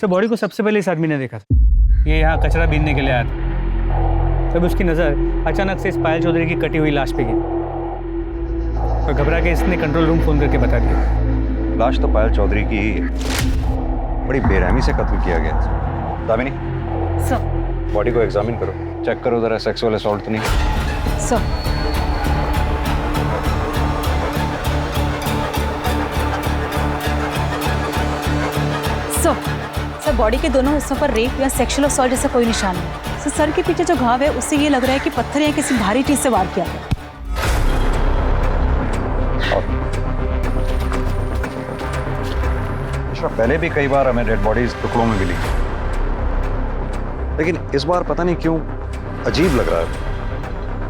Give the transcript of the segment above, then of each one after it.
Sir body को सबसे पहले इस आदमी ने देखा था। ये यहाँ कचरा बीनने के लिए आया था। तब उसकी नज़र अचानक से इस पायल चौधरी की कटी हुई लाश पे गिरी और घबरा के इसने कंट्रोल रूम फोन करके बता दिया। लाश तो पायल चौधरी की ही है। बड़ी बेरहमी से कत्ल किया गया। दामिनी सर, बॉडी को एग्जामिन करो, चेक करो जरा सेक्सुअल असॉल्ट तो नहीं। सर। सर बॉडी के दोनों हिस्सों पर रेप या सेक्सुअल असॉल्ट जैसा कोई निशान नहीं। सर के पीछे जो घाव है उससे ये लग रहा है कि पत्थर या किसी भारी चीज से वार किया गया। पहले भी कई बार हमें डेड बॉडीज टुकड़ों में मिली, लेकिन इस बार पता नहीं क्यों अजीब लग रहा है।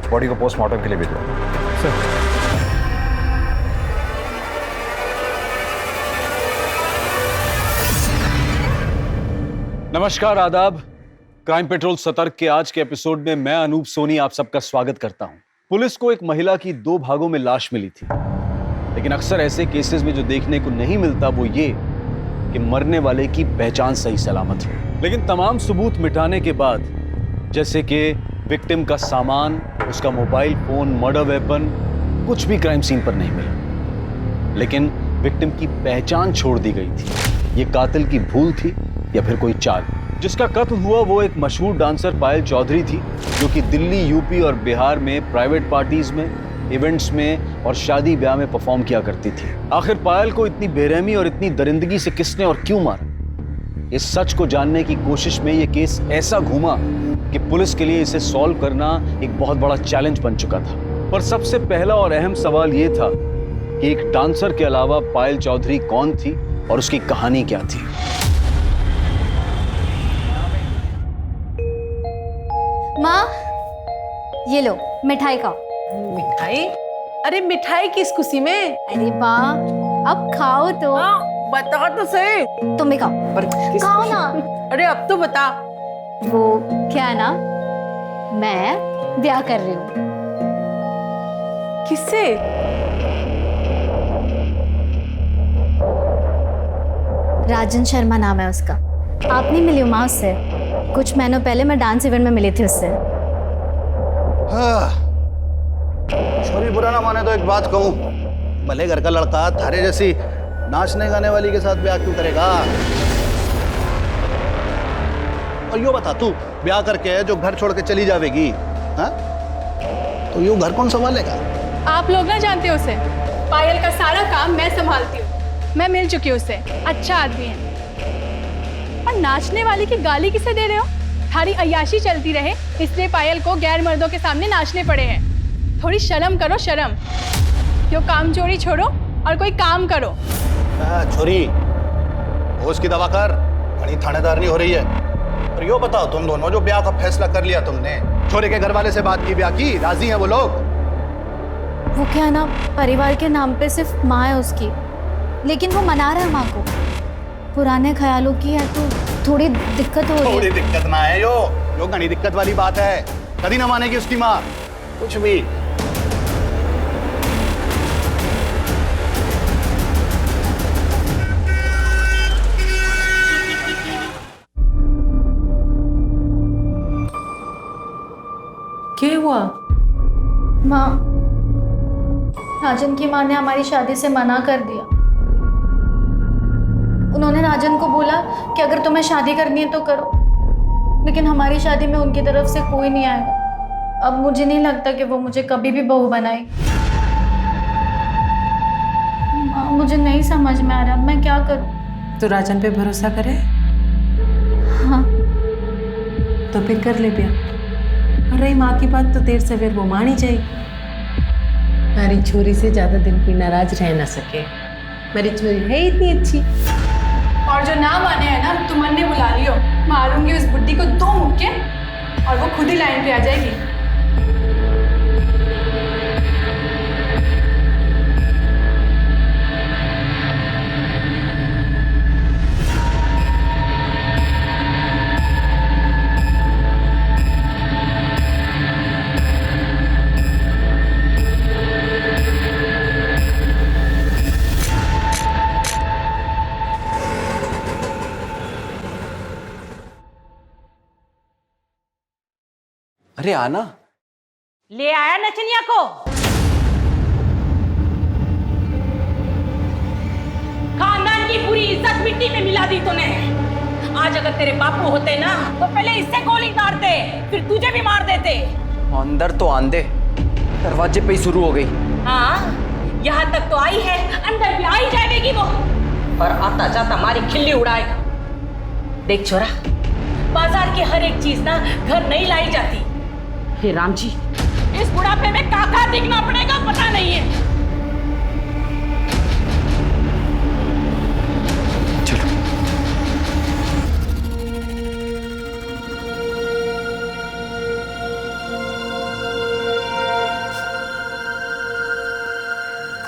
बॉडी को पोस्टमार्टम के लिए भेजो। सर नमस्कार, आदाब। क्राइम पेट्रोल सतर्क के आज के एपिसोड में मैं अनूप सोनी आप सबका स्वागत करता हूं। पुलिस को एक महिला की 2 भागों में लाश मिली थी, लेकिन अक्सर ऐसे केसेस में जो देखने को नहीं मिलता वो ये कि मरने वाले की पहचान सही सलामत हो। लेकिन तमाम सबूत मिटाने के बाद, जैसे कि विक्टिम का सामान, उसका मोबाइल फोन, मर्डर वेपन, कुछ भी क्राइम सीन पर नहीं मिला। लेकिन विक्टिम की पहचान छोड़ दी गई थी। ये कातिल की भूल थी या फिर कोई चाल। जिसका कत्ल हुआ वो एक मशहूर डांसर पायल चौधरी थी, जो कि दिल्ली, यूपी और बिहार में प्राइवेट पार्टीज में, इवेंट्स में और शादी ब्याह में परफॉर्म किया करती थी। आखिर पायल को इतनी बेरहमी और इतनी दरिंदगी से किसने और क्यों मारा? इस सच को जानने की कोशिश में ये केस ऐसा घूमा कि पुलिस के लिए इसे सॉल्व करना एक बहुत बड़ा चैलेंज बन चुका था। पर सबसे पहला और अहम सवाल ये था कि एक डांसर के अलावा पायल चौधरी कौन थी और उसकी कहानी क्या थी। माँ, ये लो मिठाई खाओ। मिठाई? अरे मिठाई किस खुशी में? अरे माँ, अब खाओ तो। बता तो सही। तुम भी खाओ। पर खाओ ना। अरे अब तो बता। वो क्या है ना, मैं ब्याह कर रही हूँ। किससे? राजन शर्मा नाम है उसका। आप नहीं मिली हो माँ उससे? कुछ महीनों पहले मैं डांस इवेंट में मिली थी उससे। छोरी बुरा ना माने तो एक बात कहूँ, भले घर का लड़का थारे जैसी नाचने गाने वाली के साथ ब्याह क्यों करेगा? और यो बता, तू ब्याह करके जो घर छोड़ के चली जाएगी, हाँ? तो यूं घर कौन संभालेगा? आप लोग ना जानते हो उसे। पायल का सारा काम मैं संभालती हूँ। मैं मिल चुकी हूँ उससे, अच्छा आदमी है। और नाचने वाली की गाली किसे दे रहे हो? थारी अय्याशी चलती रहे इसलिए पायल को गैर मर्दों के सामने नाचने पड़े हैं। थोड़ी शर्म करो, शर्म। क्यों काम चोरी छोड़ो और कोई काम करो। छोरी, होश की दवा कर, बड़ी थानेदार नहीं हो रही है। और यो बताओ, तुम दोनों जो ब्याह का फैसला कर लिया तुमने, छोरे के घर वाले से बात की, ब्याह की, राजी हैं वो लोग? वो क्या है ना, परिवार के नाम पे सिर्फ माँ है उसकी, लेकिन वो मना रहा है माँ को। पुराने ख्यालों की है तो थोड़ी दिक्कत हो रही है। थोड़ी दिक्कत ना है यो घनी दिक्कत वाली बात है। कभी ना मानेगी उसकी माँ कुछ भी। क्या हुआ? माँ, राजन की माँ ने हमारी शादी से मना कर दिया। उन्होंने राजन को बोला कि अगर तुम्हें शादी करनी है तो करो, लेकिन हमारी शादी में उनकी तरफ से कोई नहीं आएगा। अब मुझे नहीं लगता कि वो मुझे कभी भी बहू बनाएगी। माँ, मुझे नहीं समझ में आ रहा, मैं क्या करूँ? तो राजन पे भरोसा करे? हाँ। तो फिर कर ले ब्याह। और रही माँ की बात, तो देर सवेर वो मान ही जाएगी। हमारी छोरी से ज्यादा दिन कोई नाराज रह ना सके। मेरी छोरी है इतनी अच्छी। और जो ना माने है ना, तुमन ने बुला लियो। मारूंगी उस बुड्ढी को 2 मुक्के और वो खुद ही लाइन पे आ जाएगी। अरे आना। ले आया नचनिया को। खानदान की पूरी इज्जत मिट्टी में मिला दी तूने। आज अगर तेरे बापू होते ना तो पहले इससे गोली मारते, फिर तुझे भी मार देते। अंदर तो आंदे, दरवाजे पे ही शुरू हो गई। हाँ, यहाँ तक तो आई है, अंदर भी आई जाएगी वो। पर आता जाता हमारी खिल्ली उड़ाएगा। देख छोरा, बाजार की हर एक चीज ना घर नहीं लाई जाती। हे राम जी, इस बुढ़ापे में काका दिखना पड़ेगा पता नहीं है।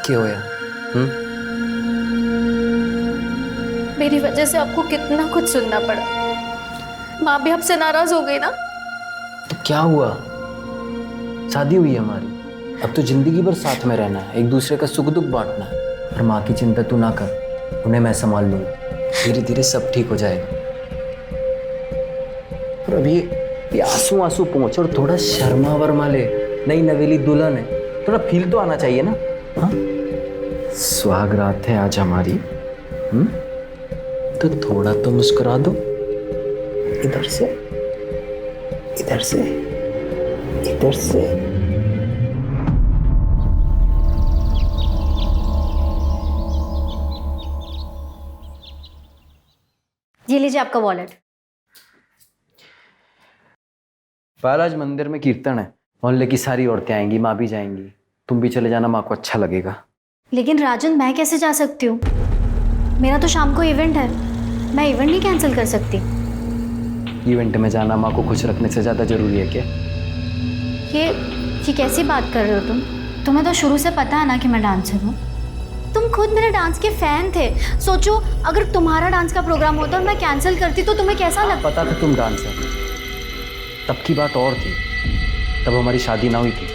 क्या होया? मेरी वजह से आपको कितना कुछ सुनना पड़ा। माँ भी आपसे नाराज हो गई ना। तो क्या हुआ? शादी हुई हमारी, अब तो जिंदगी भर साथ में रहना है, एक दूसरे का सुख दुख बांटना है। और माँ की चिंता तू ना कर, उन्हें मैं संभाल लूंगा। धीरे धीरे सब ठीक हो जाएगा। और अभी ये आंसू आंसू पहुंच और थोड़ा शर्मा वर्मा ले। नई नवेली दुल्हन है, थोड़ा फील तो आना चाहिए ना। हाँ, सुहाग रात है आज हमारी। तो थोड़ा तो मुस्कुरा दो। इधर से, इधर से, इधर से। ये लीजिए आपका वॉलेट। पायल, आज मंदिर में कीर्तन है, मोहल्ले की सारी औरतें आएंगी, माँ भी जाएंगी। तुम भी चले जाना, माँ को अच्छा लगेगा। लेकिन राजन, मैं कैसे जा सकती हूँ? मेरा तो शाम को इवेंट है, मैं इवेंट नहीं कैंसिल कर सकती। इवेंट में जाना माँ को खुश रखने से ज़्यादा जरूरी है क्या? ये कैसी बात कर रहे हो तुम? तुम्हें तो शुरू से पता है ना कि मैं डांसर हूँ। तुम खुद मेरे डांस के फैन थे। सोचो, अगर तुम्हारा डांस का प्रोग्राम होता और मैं कैंसिल करती तो तुम्हें कैसा लगता? पता था तुम डांसर, तब की बात और थी, तब हमारी शादी ना हुई थी।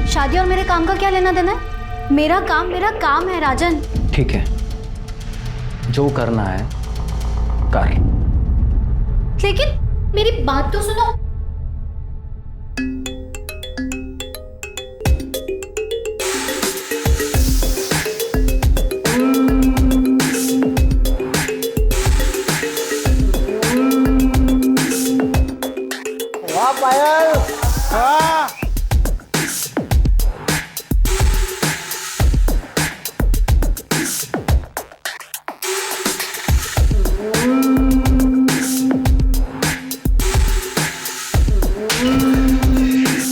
शादी और मेरे काम का क्या लेना देना है? मेरा काम है राजन। ठीक है, जो करना है कर। लेकिन मेरी बात तो सुनो। वाह पायल, वाह।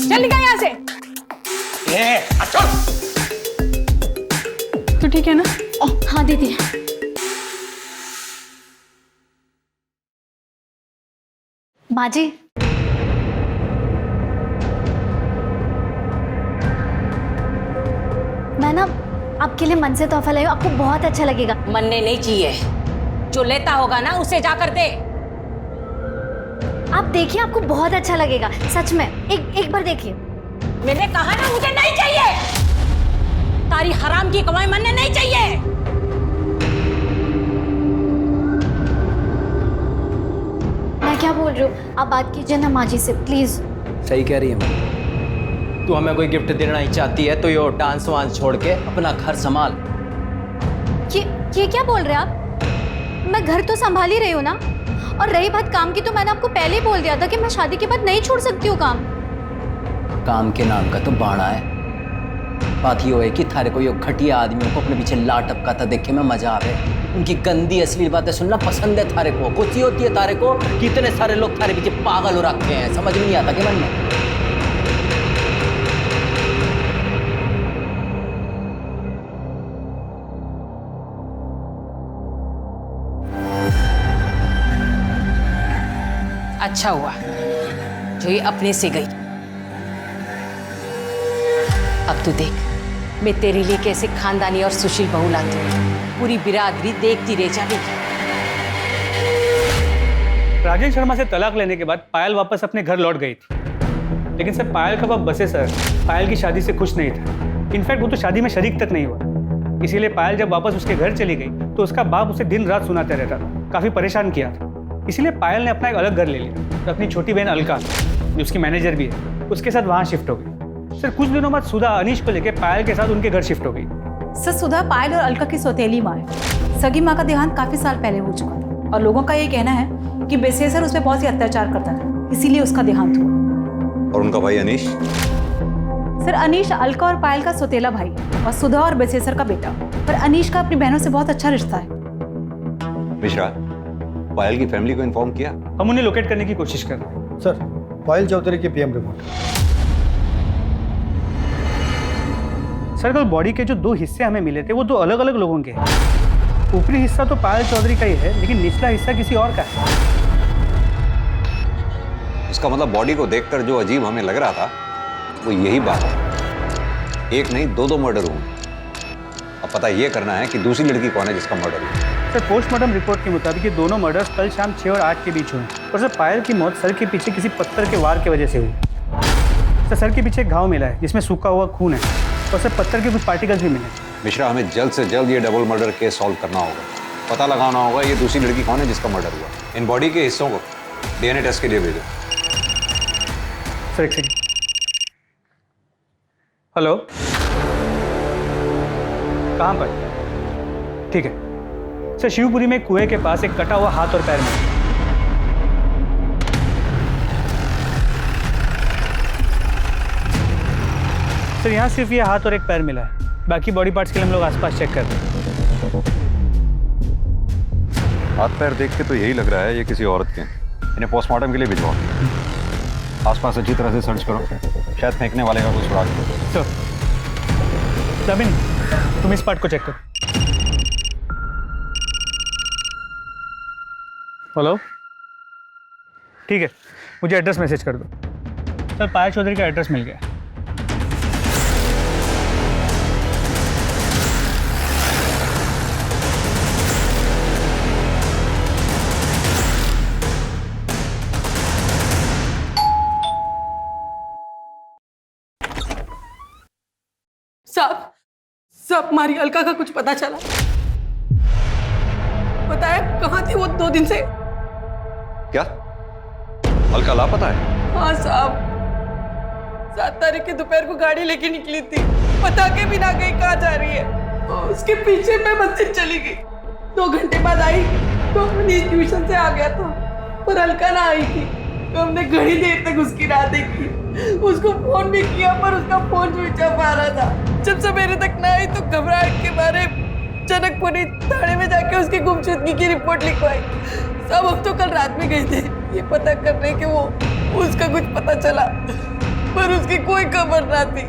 चल निकल यहाँ से। तो ठीक है ना? हाँ दीदी। माँ जी, मैं ना आपके लिए मन से तोहफा लाई हूँ, आपको बहुत अच्छा लगेगा। मनने नहीं चाहिए, जो लेता होगा ना उसे जाकर दे। आप देखिए, आपको बहुत अच्छा लगेगा, सच में। एक बार देखिए। मैंने कहा ना मुझे नहीं चाहिए। तारी हराम की कमाई मनने नहीं चाहिए। मैं क्या बोल रही हूँ, आप बात कीजिए ना माँ जी से, प्लीज। सही कह रही है माँ। तू हमें कोई गिफ्ट देना ही चाहती है तो ये डांस वांस छोड़ के अपना घर संभाल। ये क्या बोल रहे हैं आप? मैं घर तो संभाल ही रही हूँ ना। और रही बात काम की, तो मैंने आपको पहले ही बोल दिया था कि मैं शादी के बाद नहीं छोड़ सकती हूँ काम। काम के नाम का तो बाड़ा है। बात ये है कि थारे को ये घटिया आदमियों को अपने पीछे लाट टपकाता देखे में मजा आवे। उनकी गंदी असली बातें सुनना पसंद है थारे को। खुशी होती है थारे को कि इतने सारे लोग थारे पीछे पागल हो रखे हैं। समझ में नहीं आता कि मन में? अच्छा हुआ जो ये अपने से गई। अब तू देख, मैं तेरे लिए कैसे खानदानी और सुशील बहू लाती हूँ। पूरी बिरादरी देखती रह जाएगी। राजेश शर्मा से तलाक लेने के बाद पायल वापस अपने घर लौट गई थी, लेकिन सर पायल का बाप बसे सर पायल की शादी से खुश नहीं था। इनफैक्ट वो तो शादी में शरीक तक नहीं हुआ। इसीलिए पायल जब वापस उसके घर चली गई तो उसका बाप उसे दिन रात सुनाते रहता था, काफी परेशान किया था। इसलिए पायल ने अपना एक अलग घर ले लिया। तो अपनी छोटी बहन अलका, जो उसकी मैनेजर भी है, उसके साथ वहाँ शिफ्ट हो गई। सर कुछ दिनों बाद सुधा अनीश को लेकर पायल के साथ उनके घर शिफ्ट हो गई। सर सुधा पायल और अलका की सौतेली माँ है। सगी माँ का देहांत काफी साल पहले हो चुका था और लोगों का ये कहना है कि बेसेसर उस पर बहुत ही अत्याचार करता था, इसीलिए उसका देहांत हुआ। और उनका भाई अनीश? सर अनीश अलका और पायल का सौतेला भाई और सुधा और बेसेसर का बेटा। पर अनीश का अपनी बहनों से बहुत अच्छा रिश्ता है। मिश्रा, पायल की फैमिली को इन्फॉर्म किया? हम उन्हें लोकेट करने की कोशिश कर रहे हैं। सर पायल चौधरी की पीएम रिपोर्ट। सर कल बॉडी के जो 2 हिस्से हमें मिले थे वो 2 अलग अलग लोगों के हैं। ऊपरी हिस्सा तो पायल चौधरी का ही है, लेकिन निचला हिस्सा किसी और का है। इसका मतलब बॉडी को देखकर जो अजीब हमें लग रहा था वो यही बात है। एक नहीं 2 मर्डर हुए। अब पता ये करना है कि दूसरी लड़की कौन है जिसका मर्डर हुआ। सर पोस्टमार्टम रिपोर्ट के मुताबिक ये दोनों मर्डर्स कल शाम 6 और 8 के बीच हुए। और सर पायल की मौत सर के पीछे किसी पत्थर के वार की वजह से हुई। सर के पीछे एक घाव मिला है जिसमें सूखा हुआ खून है और सर पत्थर के कुछ पार्टिकल्स भी मिले। मिश्रा, हमें जल्द से जल्द ये डबल मर्डर केस सॉल्व करना होगा। पता लगाना होगा ये दूसरी लड़की कौन है जिसका मर्डर हुआ। इन बॉडी के हिस्सों को डीएनए टेस्ट के लिए भेजो। सर एक सेकंड। हेलो, कहाँ पर? ठीक है सर, शिवपुरी में कुएं के पास एक कटा हुआ हाथ और पैर मिला। सर यहाँ सिर्फ ये हाथ और एक पैर मिला है, बाकी बॉडी पार्ट्स के लिए हम लोग आसपास चेक कर रहे हैं। हाथ पैर देख के तो यही लग रहा है ये किसी औरत के। इन्हें पोस्टमार्टम के लिए भिजवाओ। आसपास अच्छी तरह से सर्च करो, शायद फेंकने वाले का कुछ सुराग हो। सर जमीन, तुम इस पार्ट को चेक करो। हेलो, ठीक है, मुझे एड्रेस मैसेज कर दो। सर पायल चौधरी का एड्रेस मिल गया। सब हमारी अलका का कुछ पता चला? बताया कहाँ थी वो 2 दिन से? क्या अलका लापता है? हाँ साहब, 7 तारीख की दोपहर को गाड़ी लेके निकली थी, बता के भी ना गई कहाँ जा रही है। और उसके पीछे मैं मंदिर चली गई। 2 घंटे बाद आई तो अनीश ट्यूशन से आ गया था, पर अलका ना आई थी। तो हमने घड़ी देर तक उसकी राह देखी, उसको फोन भी किया पर उसका फोन स्विच ऑफ आ रहा था। जब सवेरे तक ना आई तो घबराहट के मारे जनकपुरी थाने में जाके उसकी गुमशुदगी की रिपोर्ट लिखवाई। सब हम तो कल रात में गए थे ये पता करने कि वो उसका कुछ पता चला, पर उसकी कोई खबर ना थी।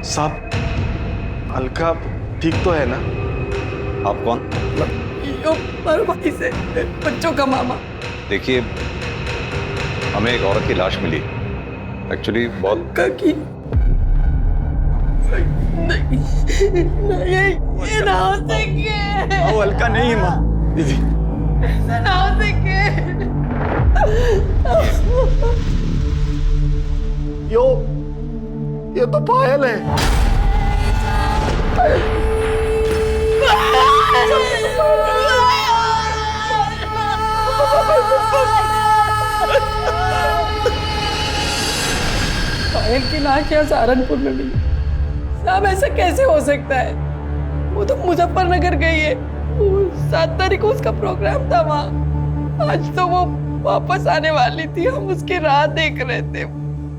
साहब अलका ठीक तो है ना? आप कौन? मारो भाई से, बच्चों का मामा। देखिए, हमें एक औरत की लाश मिली, एक्चुअली बहुत की नहीं, ये ना हो सके। वो अलका नहीं माँ, दीदी ना हो सके। ये तो पायल है। पायल की लाश यहाँ सहारनपुर में मिली। साहब ऐसा कैसे हो सकता है? वो तो मुजफ्फरनगर गई है, 7 तारीख को उसका प्रोग्राम था वहाँ। आज तो वो वापस आने वाली थी, हम उसकी राह देख रहे थे,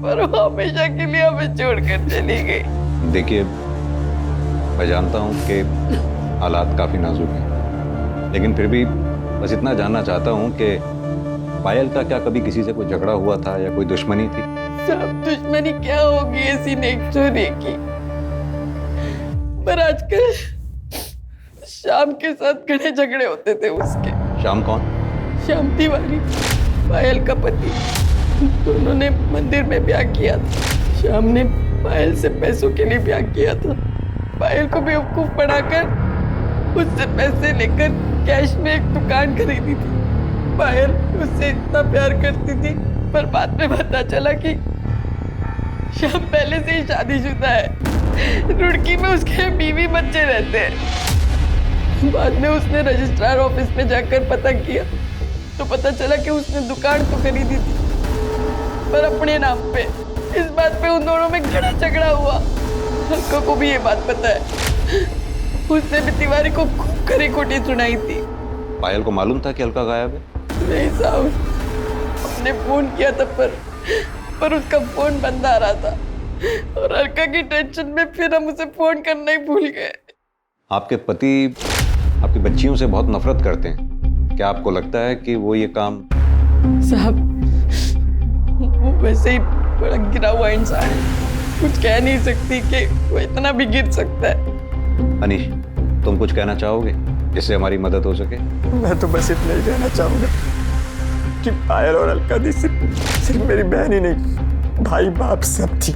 पर वो हमेशा के लिए हमें छोड़कर चली गई। देखिए, मैं जानता हूँ कि हालात काफी नाजुक हैं, लेकिन फिर भी बस इतना जानना चाहता हूँ कि पायल का क्या कभी किसी से कोई झगड़ा हुआ था या कोई दुश्मनी थी? सब दुश्मनी क्या होगी ऐसी नेक्चुरी की, पर आजकल शाम के साथ घने झगड़े होते थे उसके। शाम कौन? श्याम तिवारी, पायल का पति। दोनों ने मंदिर में ब्याह किया था। श्याम ने पायल से पैसों के लिए ब्याह किया था। पायल को बेवकूफ बनाकर उससे पैसे लेकर कैश में एक दुकान खरीदी थी। पायल उससे इतना प्यार करती थी, पर बाद में पता चला कि श्याम पहले से ही शादीशुदा है। रुड़की में उसके बीवी बच्चे रहते हैं। बाद में उसने रजिस्ट्रार ऑफिस में जाकर पता किया तो पता चला कि उसने दुकान तो खरीदी थी पर अपने नाम पे। इस बात पे उन दोनों में घड़ा झगड़ा हुआ। अलका को भी ये बात पता है। उसने भी तिवारी को खूब खरी खोटी सुनाई थी। पायल को मालूम था कि अलका गायब है? नहीं साहब, हमने फोन किया था पर उसका फोन बंद आ रहा था और अलका की टेंशन में फिर हम उसे फोन करना ही भूल गए। आपके पति आपकी बच्चियों से बहुत नफरत करते हैं। क्या आपको लगता है कि वो ये काम? साहब, वो वैसे ही बड़ा गिरा हुआ इंसान है। कुछ कह नहीं सकती कि वो इतना भी गिर सकता है। अनीश, तुम कुछ कहना चाहोगे जिससे हमारी मदद हो सके? मैं तो बस इतना ही कहना चाहूंगा कि पायल और अलका दी सिर्फ मेरी बहन ही नहीं, भाई बाप सब थी।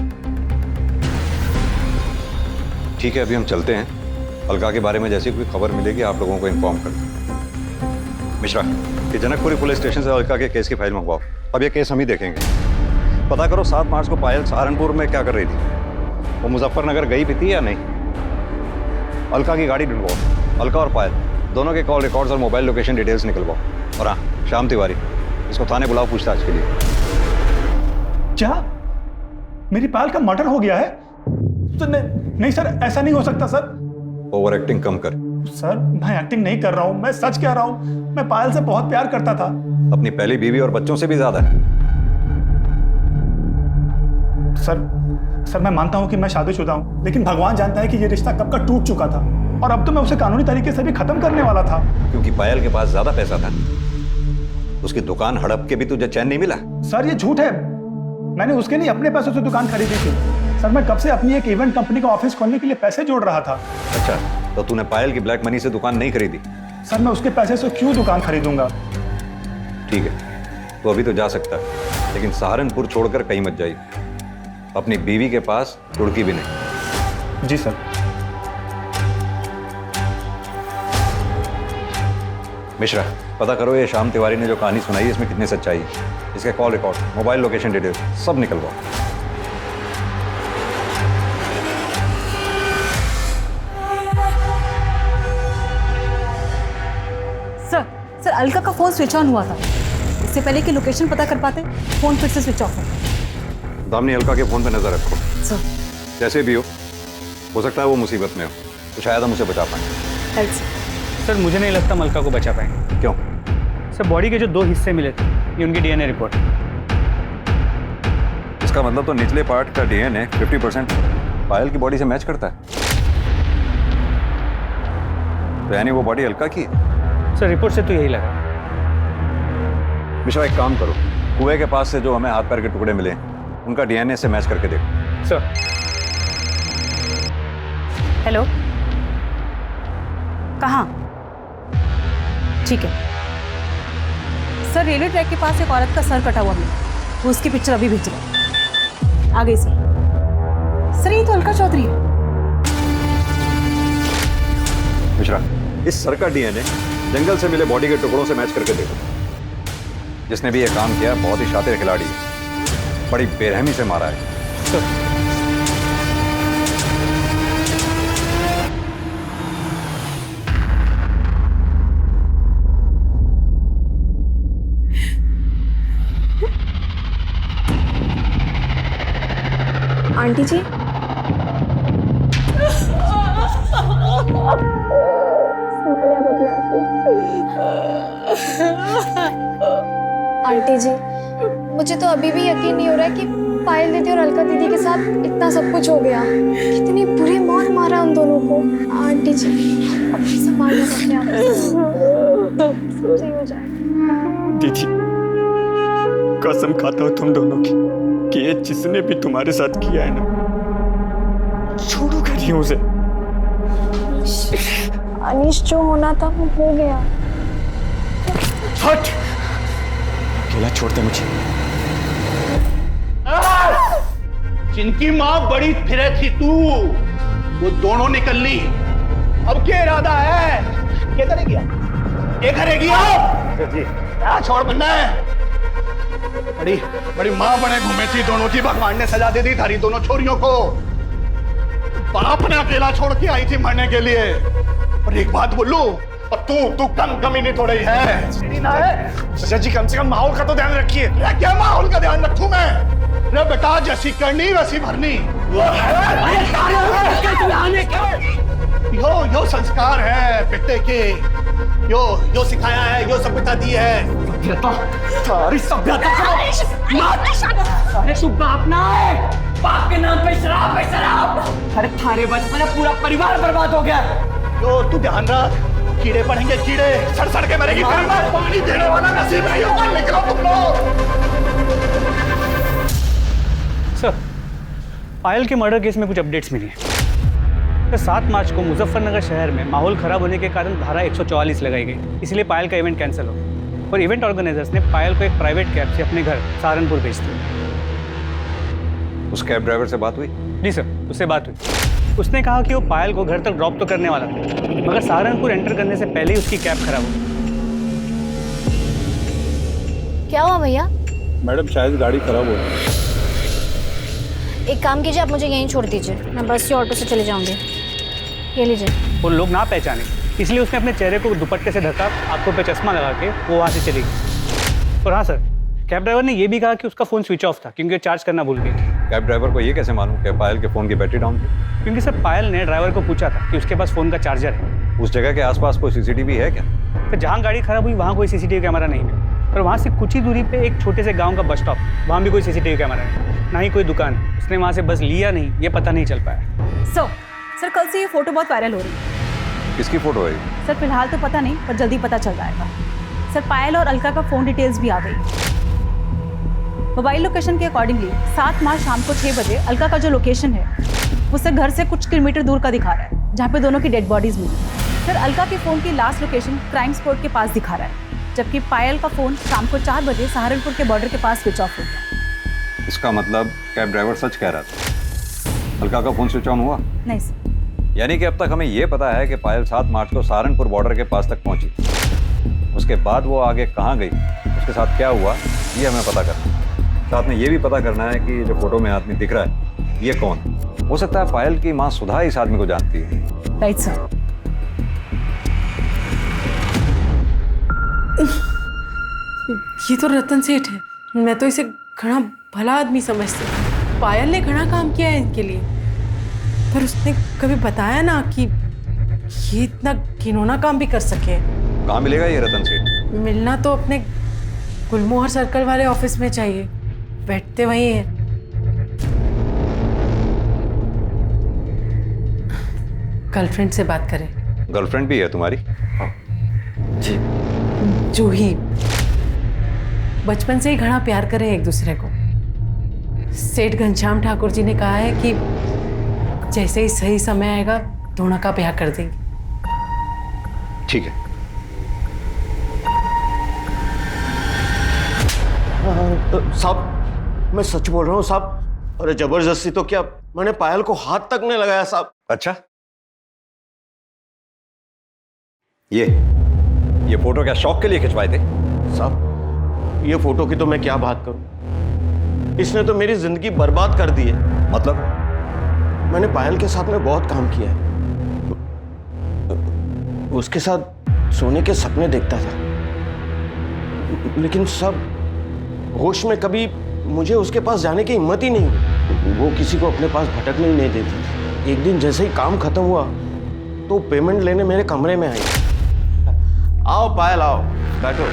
ठीक है, अभी हम चलते हैं। अलका के बारे में जैसी कोई खबर मिलेगी आप लोगों को इन्फॉर्म कर दें। मिश्रा, ये जनकपुरी पुलिस स्टेशन से अलका के केस की फाइल मंगवाओ। अब ये केस हम ही देखेंगे। पता करो 7 मार्च को पायल सहारनपुर में क्या कर रही थी। वो मुजफ्फरनगर गई भी थी या नहीं? अलका की गाड़ी ढूंढवाओ। अलका और पायल दोनों के कॉल रिकॉर्ड्स और मोबाइल लोकेशन डिटेल्स निकलवाओ। और हाँ, श्याम तिवारी, इसको थाने बुलाओ पूछताछ के लिए। क्या मेरी पायल का मर्डर हो गया है? तो नहीं सर, ऐसा नहीं हो सकता सर। ओवर एक्टिंग कम कर। सर, मैं एक्टिंग नहीं कर रहा हूँ, मैं सच कह रहा हूँ। मैं पायल से बहुत प्यार करता था। अपनी पहली बीवी और बच्चों से भी ज्यादा। सर मैं मानता हूँ कि मैं शादीशुदा हूँ, लेकिन भगवान जानता है कि ये रिश्ता कब का टूट चुका था और अब तो मैं उसे कानूनी तरीके से भी खत्म करने वाला था। क्योंकि पायल के पास ज्यादा पैसा था। उसकी दुकान हड़प के भी तुझे चैन नहीं मिला। सर, ये झूठ है। मैंने उसके लिए अपने पैसों से दुकान खरीदी थी। सर, मैं कब से अपनी एक इवेंट कंपनी का ऑफिस खोलने के लिए पैसे जोड़ रहा था। अच्छा, तो तूने पायल की ब्लैक मनी से दुकान नहीं खरीदी? सर, मैं उसके पैसे से क्यों दुकान खरीदूंगा? ठीक है, तो अभी तो जा सकता है, लेकिन सहारनपुर छोड़कर कहीं मत जाइए। अपनी बीवी के पास रुड़की भी नहीं। जी सर। मिश्रा, पता करो ये श्याम तिवारी ने जो कहानी सुनाई है इसमें कितनी सच्चाई है। इसके call record, mobile location details सब निकलवाओ। सर, अलका का फोन स्विच ऑन हुआ था। इससे पहले कि लोकेशन पता कर पाते, फोन फिर से स्विच ऑफ है। दामिनी, अलका के फोन पे नजर रखो। सर, जैसे भी हो सकता है वो मुसीबत में हो, तो शायद हम उसे बचा पाएं। सर, मुझे नहीं लगता हम अलका को बचा पाएंगे। क्यों? सर, बॉडी के जो 2 हिस्से मिले थे, ये उनकी डीएनए रिपोर्ट। इसका मतलब तो निचले पार्ट का डीएनए 50% पायल की बॉडी से मैच करता है। तो यानी वो बॉडी अलका की है? सर, रिपोर्ट से तो यही लगा। मिश्रा, एक काम करो, कुएं के पास से जो हमें हाथ पैर के टुकड़े मिले उनका डीएनए से मैच करके देखो। सर। हेलो, कहाँ? ठीक है सर, रेलवे ट्रैक के पास एक औरत का सर कटा हुआ मिला। वो उसकी पिक्चर अभी भेज रहा है। आ गई सर। ये तो अलका चौधरी है। मिश्रा, इस सर का डीएनए जंगल से मिले बॉडी के टुकड़ों से मैच करके देखो। जिसने भी ये काम किया बहुत ही शातिर खिलाड़ी है, बड़ी बेरहमी से मारा है। आंटी जी, आंटी जी, मुझे तो अभी भी यकीन नहीं हो रहा है कि पायल दीदी और अलका दीदी के साथ इतना सब कुछ हो गया। कितनी बुरी मौत मारा उन दोनों को। आंटी जी, अपनी संभालना अपने आप, सही हो जाएगा। दीदी, कसम खाता हूँ तुम दोनों की कि ये जिसने भी तुम्हारे साथ किया है ना, छोड़ोगे नहीं उसे। अनीश, जो होना था वो हो गया। हट, अकेला छोड़ दे मुझे। जिनकी माँ बड़ी फिरे थी तू, वो दोनों निकल ली। अब क्या इरादा है? क्या करेगी? क्या करेगी आप? जी, क्या छोड़ बनना है? बड़ी बड़ी माँ बने घूमे थी दोनों की, भगवान ने सजा दे दी थारी दोनों छोरियों को। बाप ने अकेला छोड़ के आई थी मरने के लिए। और एक बात बोलूं, और तू कमी नहीं थोड़ी है। सीढ़ी ना है सजा जी, कम से कम माहौल का तो ध्यान रखिए। क्या माहौल का ध्यान रखूं मैं? रे बेटा, जैसी करनी वैसी भरनी। यो संस्कार है बेटे के, यो सिखाया है, यो सभ्यता दी है। सारी सभ्यता अरे तू बाप ना है, बाप के नाम पे शराब है शराब। अरे थारे बचपन में पूरा परिवार बर्बाद हो गया। यो तू ध्यान रख, कीड़े पड़ेंगे कीड़े, सड़ के मरेगी। पानी देने वाला नसीब नहीं होगा। निकलो तुम लोग। सर, पायल के मर्डर केस में कुछ अपडेट्स मिली हैं। 7 मार्च को मुजफ्फरनगर शहर में माहौल खराब होने के कारण धारा 144 लगाई गई, इसलिए पायल का इवेंट कैंसिल हो गया और इवेंट ऑर्गेनाइजर्स ने पायल को एक प्राइवेट कैब से अपने घर सहारनपुर भेज दिया। उस कैब ड्राइवर से बात हुई? जी सर, उससे बात हुई। उसने कहा कि वो पायल को घर तक ड्रॉप तो करने वाला था, मगर सहारनपुर एंटर करने से पहले ही उसकी कैब खराब हो गई। क्या हुआ भैया? मैडम शायद गाड़ी खराब हो गई। एक काम कीजिए, आप मुझे यहीं छोड़ दीजिए, मैं बस या ऑटो से चले जाऊंगी। ये लीजिए। वो लोग ना पहचाने, इसलिए उसने अपने चेहरे को दुपट्टे से ढका, आंखों पे चश्मा लगा के वो वहाँ से चली गई। और हाँ सर, कैब ड्राइवर ने ये भी कहा कि उसका फ़ोन स्विच ऑफ था क्योंकि चार्ज करना भूल गई। कैब ड्राइवर को ये कैसे मालूम कि पायल के फ़ोन की बैटरी डाउन थी? क्योंकि सर पायल ने ड्राइवर को पूछा था कि उसके पास फ़ोन का चार्जर है। उस जगह के आसपास कोई सीसीटीवी है क्या? तो जहाँ गाड़ी खराब हुई वहाँ कोई सीसीटीवी कैमरा नहीं है, और वहाँ से कुछ ही दूरी पे एक छोटे से गांव का बस स्टॉप, वहाँ भी कोई सीसीटीवी कैमरा नहीं, ना ही कोई दुकान है। उसने वहाँ से बस लिया नहीं, ये पता नहीं चल पाया। सर कल से ये फोटो बहुत वायरल हो रही है। किसकी फोटो है? सर फिलहाल तो पता नहीं, पर जल्दी पता चल जाएगा। सर पायल और अलका का फ़ोन डिटेल्स भी आ गई। मोबाइल लोकेशन के अकॉर्डिंगली 7 मार्च शाम को 6 बजे अलका का जो लोकेशन है वो सर घर से कुछ किलोमीटर दूर का दिखा रहा है, जहाँ पे दोनों की डेड बॉडीज मिली। सर अलका के फ़ोन की लास्ट लोकेशन क्राइम स्पॉट के पास दिखा रहा है, जबकि पायल का फ़ोन शाम को 4 बजे सहारनपुर के बॉर्डर के पास स्विच ऑफ हो गया। इसका मतलब कैब ड्राइवर सच कह रहा था, अलका का फ़ोन स्विच ऑन हुआ? नहीं सर। यानी कि अब तक हमें ये पता है कि पायल 7 मार्च को सहारनपुर बॉर्डर के पास तक पहुंची। उसके बाद वो आगे कहाँ गई, उसके साथ क्या हुआ, ये हमें पता करना है। साथ में ये भी पता करना है कि जो फोटो में आदमी दिख रहा है ये कौन? हो सकता है पायल की माँ सुधा इस आदमी को जानती है। Right sir. ये तो रतन सेठ है, मैं तो इसे घना भला आदमी समझती हूँ। पायल ने घना काम किया है इनके लिए, पर उसने कभी बताया ना कि ये इतना घिनौना काम भी कर सके। कहाँ मिलेगा ये रतन सेठ? मिलना तो अपने गुलमोहर सर्कल वाले ऑफिस में चाहिए, बैठते वहीं हैं। गर्लफ्रेंड से बात करें। गर्लफ्रेंड भी है तुम्हारी? जी। जूही, बचपन से ही घना प्यार करें एक दूसरे को। सेठ घनश्याम ठाकुर जी ने कहा है कि जैसे ही सही समय आएगा दोनों का ब्याह कर देंगे। ठीक है। साहब मैं सच बोल रहा हूँ साहब। अरे जबरदस्ती तो क्या, मैंने पायल को हाथ तक नहीं लगाया साहब। अच्छा, ये फोटो क्या शौक के लिए खिंचवाए थे? साहब ये फोटो की तो मैं क्या बात करूं, इसने तो मेरी जिंदगी बर्बाद कर दी है। मतलब? मैंने पायल के साथ में बहुत काम किया है, उसके साथ सोने के सपने देखता था, लेकिन सब होश में कभी मुझे उसके पास जाने की हिम्मत ही नहीं हुई। वो किसी को अपने पास भटकने ही नहीं देती। एक दिन जैसे ही काम खत्म हुआ तो पेमेंट लेने मेरे कमरे में आई। आओ पायल आओ, बैठो।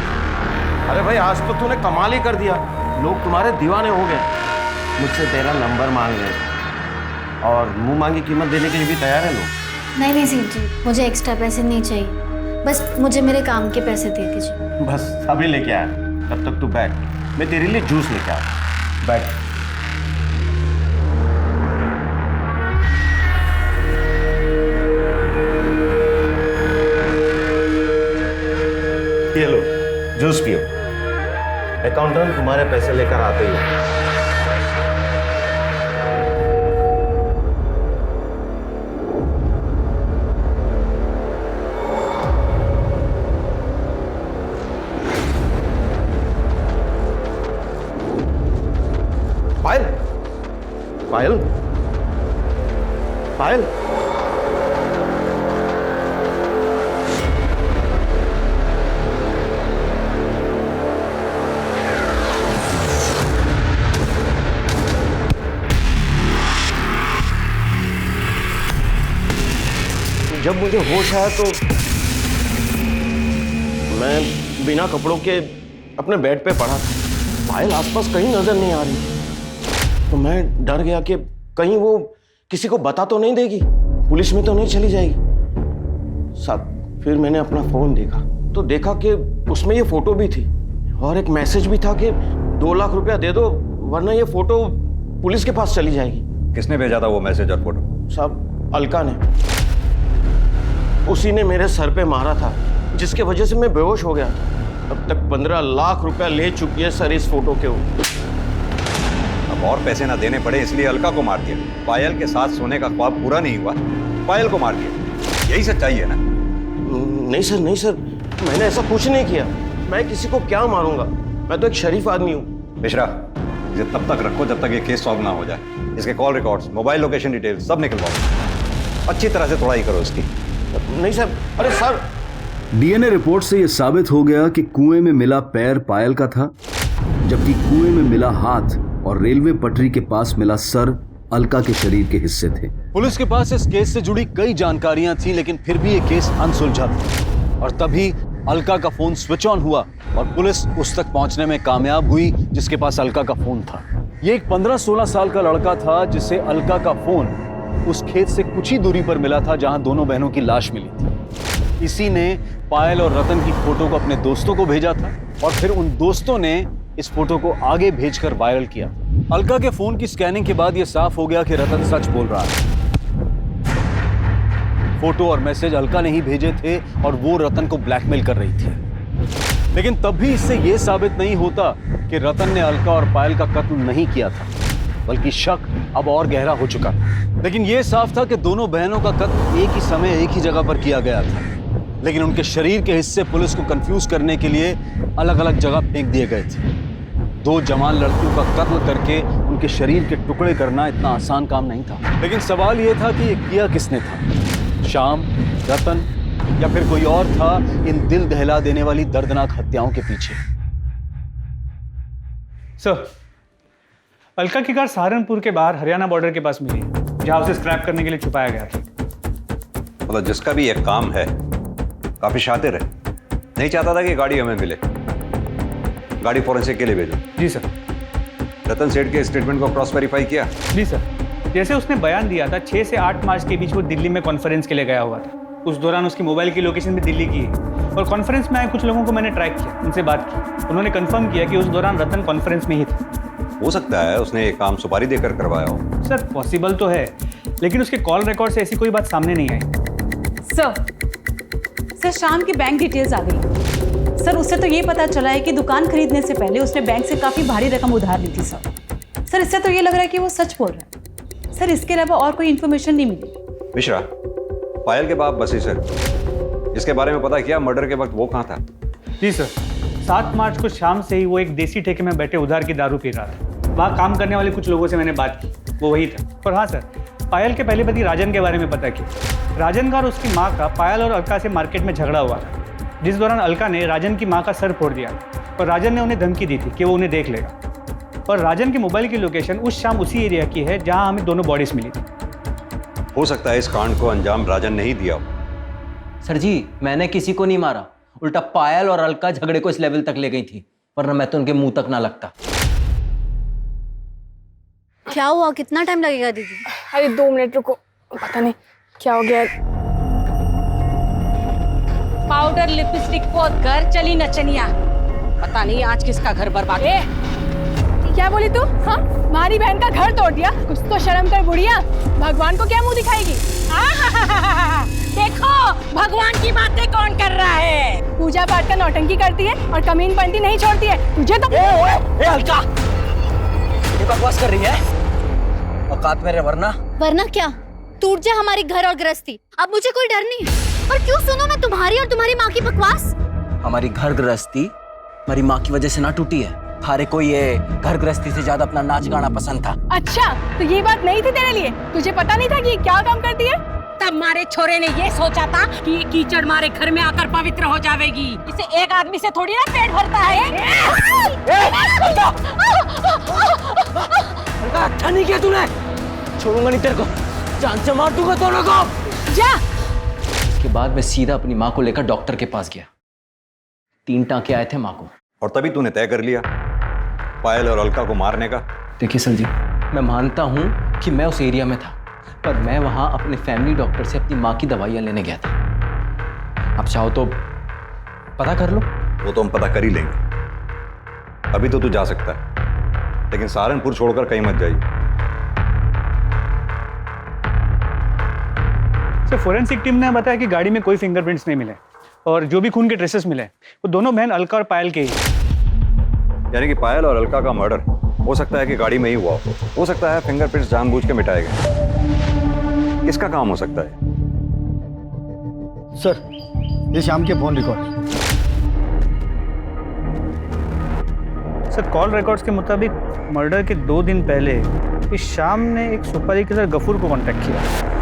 अरे भाई आज तो तूने कमाल ही कर दिया, लोग तुम्हारे दीवाने हो गए। मुझसे तेरा नंबर मांग रहे और मुंह मांगी कीमत देने के लिए भी तैयार है लोग। नहीं नहीं सेठ जी, मुझे एक्स्ट्रा पैसे नहीं चाहिए, बस मुझे मेरे काम के पैसे दे दीजिए। बस अभी लेके आया, तब तक तू बैठ, मैं तेरे लिए जूस लेके आया। बैठ। ये लो जूस पियो, अकाउंटेंट तुम्हारे पैसे लेकर आते ही है। पायल, पायल, पायल, मुझे होश आया तो मैं बिना कपड़ों के अपने बेड पे पड़ा था। पायल आसपास कहीं नजर नहीं आ रही, तो मैं डर गया कि कहीं वो किसी को बता तो नहीं देगी, पुलिस में तो नहीं चली जाएगी। साहब फिर मैंने अपना फोन देखा तो देखा कि उसमें ये फोटो भी थी और एक मैसेज भी था कि 2 लाख रुपया दे दो वरना ये फोटो पुलिस के पास चली जाएगी। किसने भेजा था वो मैसेज और फोटो? साहब अलका ने, उसी ने मेरे सर पे मारा था जिसके वजह से मैं बेहोश हो गया। अब तक 15 लाख रुपया ले चुकी है सर इस फोटो के ऊपर। अब और पैसे ना देने पड़े इसलिए अलका को मार दिया। पायल के साथ सोने का ख्वाब पूरा नहीं हुआ, पायल को मार दिया। यही सच्चाई है ना? नहीं सर, नहीं सर, मैंने ऐसा कुछ नहीं किया। मैं किसी को क्या मारूंगा, मैं तो एक शरीफ आदमी हूँ। मिश्रा, इसे तब तक रखो जब तक ये केस सॉल्व ना हो जाए। इसके call records, mobile location detail सब निकलवाओ। अच्छी तरह से तोड़ाई करो इसकी। नहीं सर, अरे सर। डीएनए रिपोर्ट से यह साबित हो गया कि कुएं में मिला पैर पायल का था, जबकि कुएं में मिला हाथ और रेलवे पटरी के पास मिला सर अलका के शरीर के हिस्से थे। पुलिस के पास इस केस से जुड़ी कई जानकारियां थी, लेकिन फिर भी ये केस अनसुलझा था। और तभी अलका का फोन स्विच ऑन हुआ और पुलिस उस तक पहुंचने में कामयाब हुई जिसके पास अलका का फोन था। ये एक 15-16 साल का लड़का था जिसे अलका का फोन उस खेत से कुछ ही दूरी पर मिला था जहां दोनों बहनों की लाश मिली थी। इसी ने पायल और रतन की फोटो को अपने दोस्तों को भेजा था और फिर उन दोस्तों ने इस फोटो को आगे भेजकर वायरल किया। अलका के फोन की स्कैनिंग के बाद यह साफ हो गया कि रतन सच बोल रहा है। फोटो और मैसेज अलका ने ही भेजे थे और वो रतन को ब्लैकमेल कर रही थी। लेकिन तब भी इससे यह साबित नहीं होता कि रतन ने अलका और पायल का कत्ल नहीं किया था, बल्कि शक अब और गहरा हो चुका। लेकिन यह साफ था कि दोनों बहनों का कत्ल एक ही समय एक ही जगह पर किया गया था, लेकिन उनके शरीर के हिस्से पुलिस को कंफ्यूज करने के लिए अलग अलग जगह फेंक दिए गए थे। 2 जवान लड़कियों का कत्ल करके उनके शरीर के टुकड़े करना इतना आसान काम नहीं था। लेकिन सवाल यह था कि ये किया किसने था? श्याम, रतन या फिर कोई और था इन दिल दहला देने वाली दर्दनाक हत्याओं के पीछे? सर, अलका की कार सहारनपुर के बाहर हरियाणा बॉर्डर के पास मिली, जहां उसे स्क्रैप करने के लिए छुपाया गया था। मतलब जिसका भी एक काम है, काफी शातिर है, नहीं चाहता था कि गाड़ी हमें मिले। गाड़ी फॉरेंसिक के लिए भेजो। जी सर। रतन सेठ के स्टेटमेंट को क्रॉस वेरीफाई किया? जी सर। जैसे उसने बयान दिया था 6 से 8 मार्च के बीच वो दिल्ली में कॉन्फ्रेंस के लिए गया हुआ था। उस दौरान उसकी मोबाइल की लोकेशन भी दिल्ली की है और कॉन्फ्रेंस में आए कुछ लोगों को मैंने ट्रैक किया, उनसे बात की। उन्होंने कंफर्म किया कि उस दौरान रतन कॉन्फ्रेंस में ही था। हो सकता है उसने ये काम सुपारी देकर करवाया हो। सर पॉसिबल तो है, लेकिन उसके कॉल रिकॉर्ड से ऐसी कोई बात सामने नहीं आई। सर शाम की बैंक डिटेल्स आ गई। सर उससे तो ये पता चला है कि दुकान खरीदने से पहले उसने बैंक से काफ़ी भारी रकम उधार ली थी। सर इससे तो ये लग रहा है कि वो सच बोल रहा है। सर इसके अलावा और कोई इन्फॉर्मेशन नहीं मिली। मिश्रा, पायल के बाप बसी सर, इसके बारे में पता किया मर्डर के वक्त वो कहाँ था? जी सर, 7 मार्च को शाम से ही वो एक देसी ठेके में बैठे उधार की दारू पी रहा था। वहाँ काम करने वाले कुछ लोगों से मैंने बात की, वो वही था। और हाँ सर, पायल के पहले पति राजन के बारे में पता किया। राजन का और उसकी माँ का पायल और अलका से मार्केट में झगड़ा हुआ था, जिस दौरान अलका ने राजन की माँ का सर फोड़ दिया और राजन ने उन्हें धमकी दी थी कि वो उन्हें देख लेगा। और राजन की मोबाइल की लोकेशन उस शाम उसी एरिया की है जहाँ हमें दोनों बॉडीज मिली थी। हो सकता है इस कांड को अंजाम राजन ने ही दिया हो। सर जी, मैंने किसी को नहीं मारा, उल्टा पायल और अलका झगड़े को इस लेवल तक ले गई थी, वरना मैं तो उनके मुंह तक ना लगता। क्या हुआ? कितना टाइम लगेगा दीदी? अरे 2 मिनट रुको, पता नहीं क्या हो गया। पाउडर लिपस्टिक को घर चली नचनिया, पता नहीं आज किसका घर बर्बाद। क्या बोली तू? हाँ, हमारी बहन का घर तोड़ दिया? कुछ तो शर्म कर बुढ़िया, भगवान को क्या मुंह दिखाएगी? देखो भगवान की बातें कौन कर रहा है। पूजा पाठ का नौटंकी करती है और कमीन पंती नहीं छोड़ती है। तुझे तो अलका, ये बकवास कर रही है? औकात में रहे वरना क्या? टूट जाए हमारी घर और गृहस्थी, अब मुझे कोई डर नहीं है। और क्यों सुनो मैं तुम्हारी और तुम्हारी माँ की बकवास? हमारी घर गृहस्थी हमारी माँ की वजह से ना टूटी है। थारे को ये घर गृहस्थी से ज्यादा अपना नाच गाना पसंद था। अच्छा, तो ये बात नहीं थी तेरे लिए? तुझे पता नहीं था कि ये क्या काम करती है? तब मारे छोरे ने ये सोचा था कि ये कीचड़ मारे घर में आकर पवित्र हो जाएगी। इसे एक आदमी से थोड़ी ना पेट भरता है। अच्छा नहीं किया तूने, छोड़ूंगा नहीं तेरे को, जान से मार दूंगा दोनों को। जा। उसके बाद मैं सीधा अपनी माँ को लेकर डॉक्टर के पास गया। 3 टांके आए थे माँ को। और तभी तूने तय कर लिया पायल और अलका को मारने का? देखिए सर जी, मैं मानता हूँ कि मैं उस एरिया में था, पर मैं वहाँ अपने फैमिली डॉक्टर से अपनी माँ की दवाइयाँ लेने गया था। आप चाहो तो पता कर लो। वो तो हम पता कर ही लेंगे। अभी तो तू जा सकता है, लेकिन सहारनपुर छोड़कर कहीं मत जाइए। सर, फोरेंसिक टीम ने बताया कि गाड़ी में कोई फिंगरप्रिंट्स नहीं मिले और जो भी खून के ट्रेसेस मिले वो दोनों बहन अलका और पायल के ही। यानी कि पायल और अलका का मर्डर हो सकता है कि गाड़ी में ही हुआ हो सकता है फिंगरप्रिंट्स जानबूझ के मिटाए गए। किसका काम हो सकता है? सर, ये शाम के phone record. Sir, call records के मुताबिक मर्डर के 2 दिन पहले इस शाम ने एक सुपारी के साथ गफूर को कांटेक्ट किया।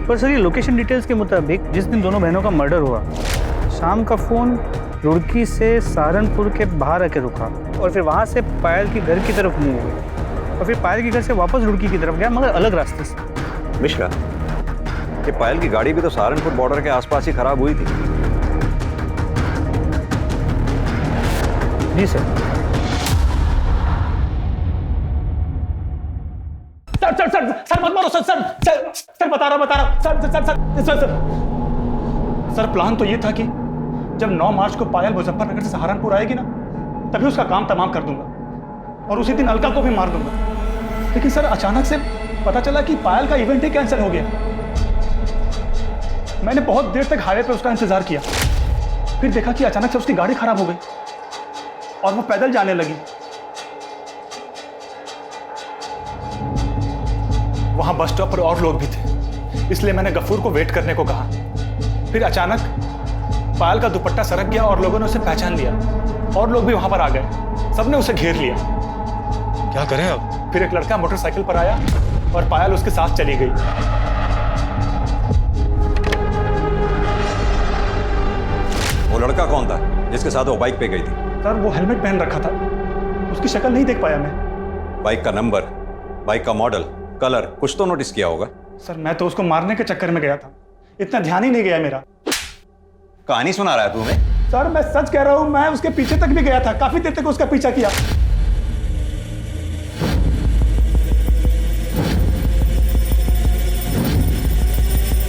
पर सर, ये लोकेशन डिटेल्स के मुताबिक जिस दिन दोनों बहनों का मर्डर हुआ, शाम का फोन रुड़की से सहारनपुर के बाहर आके रुका और फिर वहाँ से पायल के घर की तरफ मूव हुआ और फिर पायल के घर से वापस रुड़की की तरफ गया, मगर अलग रास्ते से। मिश्रा, ये पायल की गाड़ी भी तो सहारनपुर बॉर्डर के आसपास ही खराब हुई थी। जी sir. Sir sir sir sir मत मारो सर सर सर सर बता रहा sir sir sir sir sir sir sir plan तो ये था कि जब 9 मार्च को पायल मुजफ्फरनगर से सहारनपुर आएगी ना, तभी उसका काम तमाम कर दूंगा और उसी दिन अलका को भी मार दूंगा। लेकिन सर अचानक से पता चला कि पायल का इवेंट ही कैंसिल हो गया। मैंने बहुत देर तक हाईवे पे उसका इंतजार किया, फिर देखा कि अचानक से उसकी गाड़ी खराब हो गई और वो पैदल जाने लगी। वहां बस स्टॉप पर और लोग भी थे, इसलिए मैंने गफूर को वेट करने को कहा। फिर अचानक पायल का दुपट्टा सरक गया और लोगों ने उसे पहचान लिया और लोग भी वहां पर आ गए। सबने उसे घेर लिया। क्या करें अब? फिर एक लड़का मोटरसाइकिल पर आया और पायल उसके साथ चली गई। वो लड़का कौन था जिसके साथ वो बाइक पे गई थी? सर, वो हेलमेट पहन रखा था, उसकी शक्ल नहीं देख पाया मैं। बाइक का नंबर, बाइक का मॉडल, कलर कुछ तो नोटिस किया होगा? सर, मैं तो उसको मारने के चक्कर में गया था, इतना ध्यान ही नहीं गया मेरा। कहानी सुना रहा है तू हमें? सर, मैं सच कह रहा हूं, मैं उसके पीछे तक भी गया था, काफी देर तक उसका पीछा किया।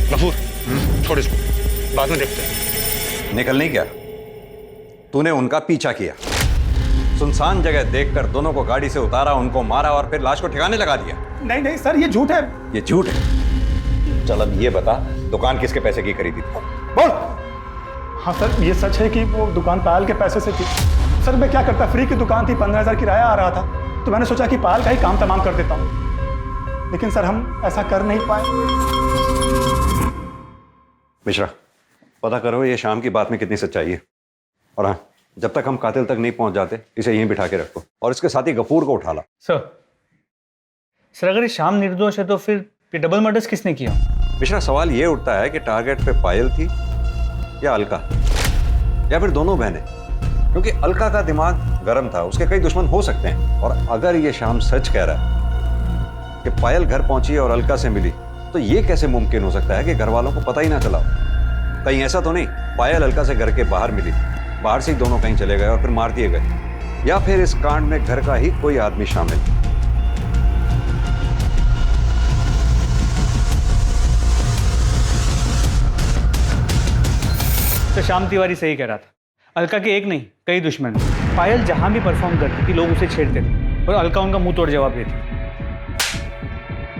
गफूर, छोड़ इसको, बाद में देखते हैं। निकल नहीं क्या? तूने उनका पीछा किया, सुनसान जगह देखकर दोनों को गाड़ी से उतारा, उनको मारा और फिर लाश को ठिकाने लगा दिया। नहीं नहीं सर, ये झूठ है। ये झूठ है? चल अब ये बता, दुकान किसके पैसे की खरीदी थी? बोल। हाँ सर, ये सच है कि वो दुकान पायल के पैसे से थी। सर, मैं क्या करता, फ्री की दुकान थी, 15,000 किराया आ रहा था, तो मैंने सोचा कि पायल का ही काम तमाम कर देता हूँ। लेकिन सर, हम ऐसा कर नहीं पाए। मिश्रा, पता करो ये शाम की बात में कितनी सच्चाई है। और हाँ, जब तक हम कातिल तक नहीं पहुंच जाते, इसे यहीं बिठा के रखो और इसके साथ ही गफूर को उठा ला। सर, अगर ये शाम निर्दोष है तो फिर ये डबल मर्डर्स किसने किया? मिश्रा, सवाल ये उठता है कि टारगेट पे पायल थी या अलका, या फिर दोनों बहनें, क्योंकि अलका का दिमाग गर्म था, उसके कई दुश्मन हो सकते हैं। और अगर ये शाम सच कह रहा है कि पायल घर पहुंची और अलका से मिली, तो ये कैसे मुमकिन हो सकता है कि घर वालों को पता ही ना चला? कहीं ऐसा तो नहीं पायल अलका से घर के बाहर मिली, बाहर से ही दोनों कहीं चले गए और फिर मार दिए गए, या फिर इस कांड में घर का ही कोई आदमी शामिल? तो श्याम तिवारी सही कह रहा था, अलका के एक नहीं कई दुश्मन। पायल जहां भी परफॉर्म करती थी लोग उसे छेड़ते थे और अलका उनका मुंह तोड़ जवाब देती।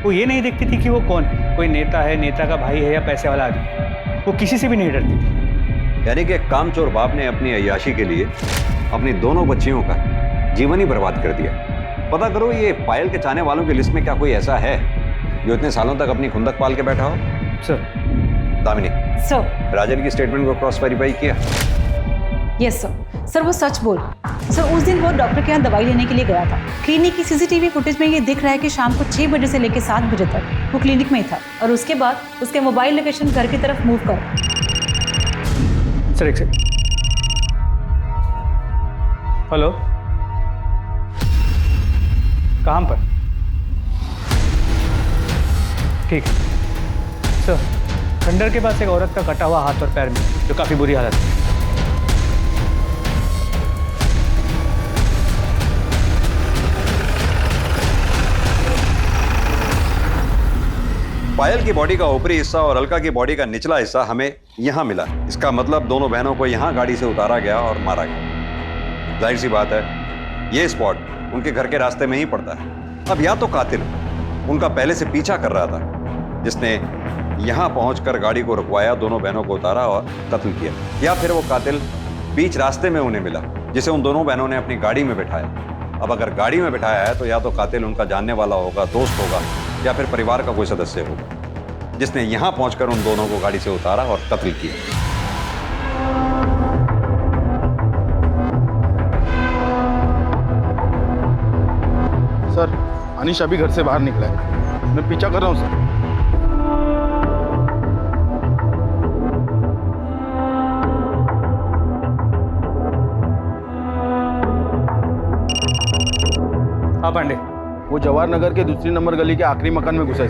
वो ये नहीं देखती थी कि वो कौन है, कोई नेता है, नेता का भाई है या पैसे वाला आदमी, वो किसी से भी नहीं डरती थी। यानी कि एक कामचोर बाप ने अपनी अय्याशी के लिए अपनी दोनों बच्चियों का जीवन ही बर्बाद कर दिया। पता करो ये पायल के चाहने वालों की लिस्ट में क्या कोई ऐसा है जो इतने सालों तक अपनी खुंदक पाल के बैठा हो? सर। दामिनी, सर, राजन की स्टेटमेंट को क्रॉस वेरीफाई किया? Yes sir. सर, वो सच बोल। सर, उस दिन वो डॉक्टर के यहाँ दवाई लेने के लिए गया था। क्लिनिक की सीसीटीवी फुटेज में ये दिख रहा है कि शाम को 6 बजे से लेकर 7 बजे तक वो क्लिनिक में ही था और उसके बाद उसके मोबाइल लोकेशन घर की तरफ मूव कर। सर, एक सेकंड। हेलो, कहाँ पर? ठीक है सर। खंडर के पास एक औरत का कटा हुआ हाथ और पैर में जो काफी बुरी हालत है। पायल की बॉडी का ऊपरी हिस्सा और अलका की बॉडी का निचला हिस्सा हमें यहाँ मिला। इसका मतलब दोनों बहनों को यहाँ गाड़ी से उतारा गया और मारा गया। जाहिर सी बात है, ये स्पॉट उनके घर के रास्ते में ही पड़ता है। अब या तो कातिल उनका पहले से पीछा कर रहा था, जिसने यहाँ पहुंचकर गाड़ी को रुकवाया, दोनों बहनों को उतारा और कत्ल किया, या फिर वो कातिल बीच रास्ते में उन्हें मिला, जिसे उन दोनों बहनों ने अपनी गाड़ी में बिठाया। अब अगर गाड़ी में बिठाया है तो या तो कातिल उनका जानने वाला होगा, दोस्त होगा, या फिर परिवार का कोई सदस्य होगा, जिसने यहां पहुंचकर उन दोनों को गाड़ी से उतारा और कत्ल किया। सर, अनीश अभी घर से बाहर निकला है, मैं पीछा कर रहा हूं सर। हाँ पांडे, वो जवाहर नगर के दूसरी नंबर गली के आखिरी मकान में घुसा है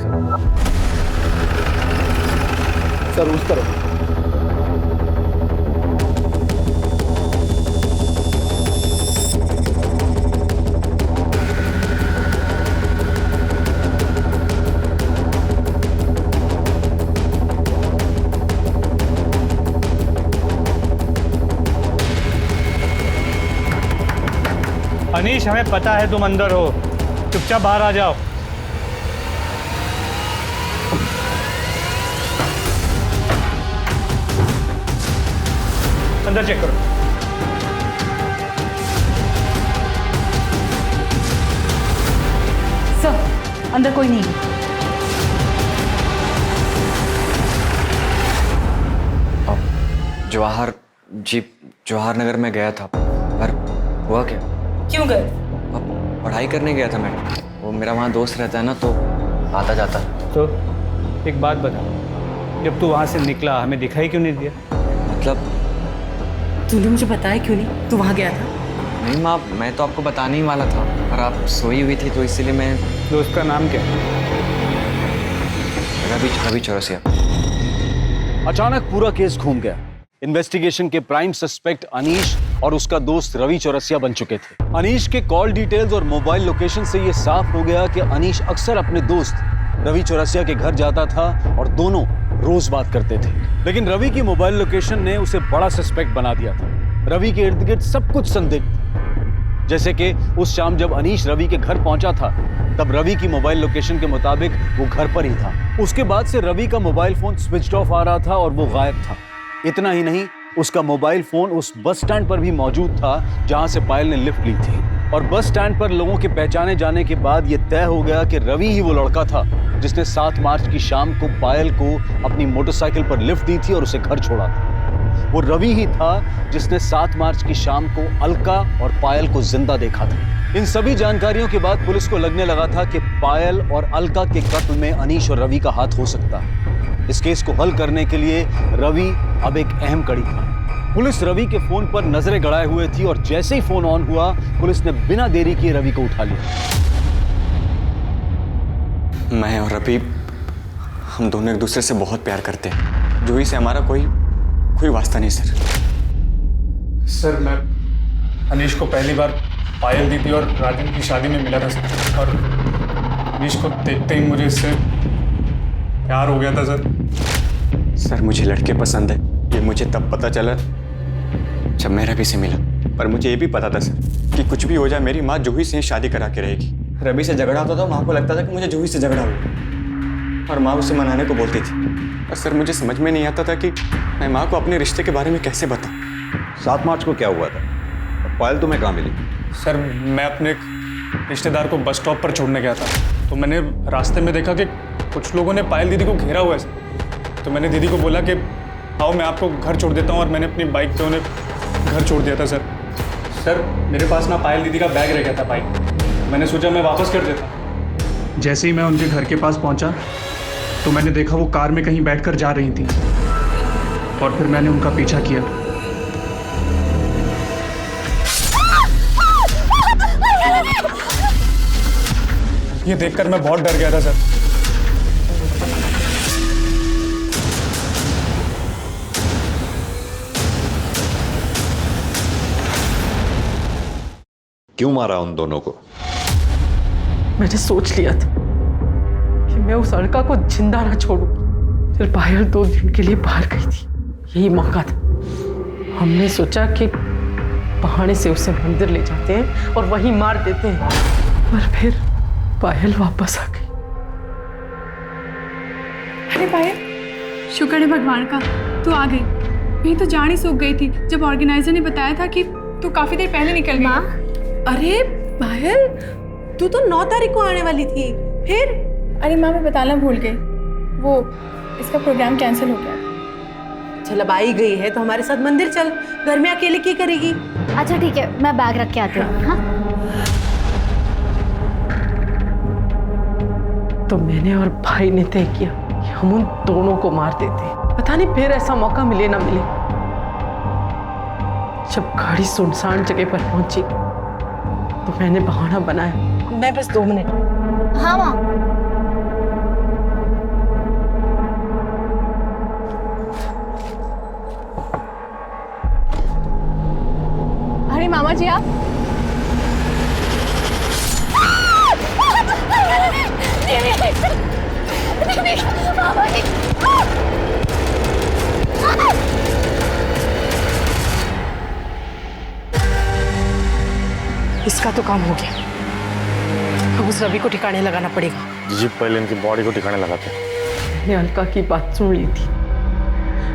सर, उस तरफ। अनीश, हमें पता है तुम अंदर हो, चुपचाप बाहर आ जाओ। अंदर चेक करो। सर, अंदर कोई नहीं है। जवाहर नगर में गया था, पर हुआ क्या? क्यों गए? पढ़ाई करने गया था मैडम, वो मेरा वहाँ दोस्त रहता है ना, तो आता जाता। तो एक बात बता, जब तू वहाँ से निकला हमें दिखाई क्यों नहीं दिया? मतलब तूने मुझे बताया क्यों नहीं तू वहाँ गया था? नहीं माँ, मैं तो आपको बताने ही वाला था, पर आप सोई हुई थी तो इसलिए मैं। दोस्त का नाम क्या है? रवि चौरसिया। अचानक पूरा केस घूम गया। इन्वेस्टिगेशन के प्राइम सस्पेक्ट अनीश और उसका दोस्त रवि चौरसिया बन चुके थे। अनीश के कॉल डिटेल्स और मोबाइल लोकेशन से यह साफ हो गया कि अनीश अक्सर अपने दोस्त रवि चौरसिया के घर जाता था और दोनों रोज बात करते थे। लेकिन रवि की मोबाइल लोकेशन ने उसे बड़ा सस्पेक्ट बना दिया था। रवि के इर्द गिर्द सब कुछ संदिग्ध, जैसे कि उस शाम जब अनीश रवि के घर पहुंचा था, तब रवि की मोबाइल लोकेशन के मुताबिक वो घर पर ही था। उसके बाद से रवि का मोबाइल फोन स्विच ऑफ आ रहा था और वो गायब था। इतना ही नहीं, उसका मोबाइल फोन उस बस स्टैंड पर भी मौजूद था जहां से पायल ने लिफ्ट ली थी। और बस स्टैंड पर लोगों के पहचाने जाने के बाद यह तय हो गया कि रवि ही वो लड़का था जिसने 7 मार्च की शाम को पायल को अपनी मोटरसाइकिल पर लिफ्ट दी थी और उसे घर छोड़ा था। वो रवि ही था जिसने 7 मार्च की शाम को अलका और पायल को जिंदा देखा था। इन सभी जानकारियों के बाद पुलिस को लगने लगा था कि पायल और अलका के कत्ल में अनीश और रवि का हाथ हो सकता है। इस केस को हल करने के लिए रवि अब एक अहम कड़ी था। पुलिस रवि के फोन पर नजरें गड़ाए हुए थी और जैसे ही फोन ऑन हुआ, पुलिस ने बिना देरी किए रवि को उठा लिया। मैं और रवि, हम दोनों एक दूसरे से बहुत प्यार करते हैं। जूही से हमारा कोई वास्ता नहीं सर। सर, मैं अनीश को पहली बार पायल दीदी और राजन की शादी में मिला था सर, और अनीश को देखते ही मुझे इससे प्यार हो गया था सर। मुझे लड़के पसंद है, ये मुझे तब पता चला जब मैं रवि से मिला। पर मुझे ये भी पता था सर कि कुछ भी हो जाए मेरी माँ जूही से शादी करा के रहेगी। रवि से झगड़ा होता था, माँ को लगता था कि मुझे जूही से झगड़ा हुआ, और माँ उसे मनाने को बोलती थी। और सर, मुझे समझ में नहीं आता था कि मैं माँ को अपने रिश्ते के बारे में कैसे बताऊँ। 7 मार्च को क्या हुआ था? पायल तुम्हें कहाँ मिली? सर, मैं अपने एक रिश्तेदार को बस स्टॉप पर छोड़ने गया था, तो मैंने रास्ते में देखा कि कुछ लोगों ने पायल दीदी को घेरा हुआ है। तो मैंने दीदी को बोला कि आओ मैं आपको घर छोड़ देता हूँ, और मैंने अपनी बाइक पे उन्हें घर छोड़ दिया था सर। मेरे पास ना पायल दीदी का बैग रह गया था बाइक, मैंने सोचा मैं वापस कर देता। जैसे ही मैं उनके घर के पास पहुँचा तो मैंने देखा वो कार में कहीं बैठकर जा रही थी, और फिर मैंने उनका पीछा किया। ये देखकर मैं बहुत डर गया था सर। क्यों मारा उन दोनों को? मैंने सोच लिया था कि मैं उस लड़का को जिंदा ना छोड़ूं। फिर पायल 2 दिन के लिए बाहर गई थी, यही मौका था। हमने सोचा कि बहाने से उसे मंदिर ले जाते हैं और वहीं मार देते हैं, पर फिर पायल वापस आ गई। अरे पायल, शुक्र है भगवान का तू आ गई। नहीं तो जान ही सूख गई थी जब ऑर्गेनाइजर ने बताया था कि तू काफी देर पहले निकल गई। अरे पायल, तू तो 9 तारीख को आने वाली थी, फिर? अरे माँ, मैं बताना भूल गई, वो इसका प्रोग्राम कैंसिल हो गया। चल अब आई गई है तो हमारे साथ मंदिर चल, घर में अकेले क्या करेगी? अच्छा ठीक है, मैं बैग रख के आती हूँ। हाँ? तो मैंने और भाई ने तय किया कि हम उन दोनों को मार देते। पता नहीं फिर ऐसा मौका मिले ना मिले। जब गाड़ी सुनसान जगह पर पहुंची तो मैंने बहाना बनाया, मैं बस 2 मिनट। हाँ माँ। अरे मामा जी आप। इसका तो काम हो गया, अब उस रवि को ठिकाने लगाना पड़ेगा। जी पहले इनकी बॉडी को ठिकाने लगाते हैं। मैंने अलका की बात सुन ली थी,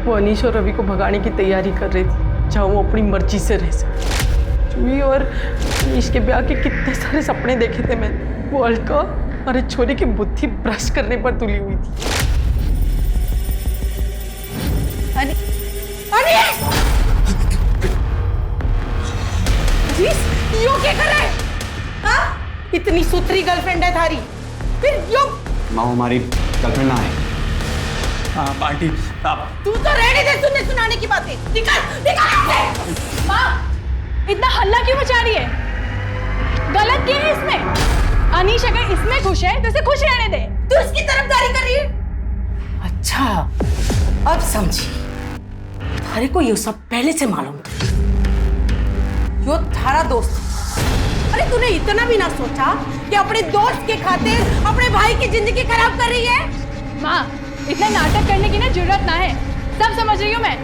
वो अनीश और रवि को भगाने की तैयारी कर रही थी, जहाँ वो अपनी मर्जी से रह सके। चुई और अनीश के ब्याह के कितने सारे सपने देखे थे मैंने। वो अलका और छोरी की बुद्धि भ्रष्ट करने पर तुली हुई थी। यो क्या कर रहा है? हाँ? इतनी सुथरी गर्लफ्रेंड है थारी, फिर यो? माँ हमारी गर्लफ्रेंड ना है। आंटी आप तू तो रेडी थे सुनने सुनाने की बातें। निकल निकल। माँ, इतना हल्ला क्यों मचा रही है? गलत क्या है इसमें? अनीश अगर इसमें खुश है तो इसे खुश रहने दे। तू इसकी तरफदारी कर रही है? अच्छा, अब समझी। थारे को ये सब पहले से मालूम था। यो थारा दोस्त। अरे तूने इतना भी ना सोचा कि अपने दोस्त के खातिर अपने भाई की जिंदगी खराब कर रही है? माँ, इतना नाटक करने की ना जरूरत ना है, सब समझ रही हूँ मैं।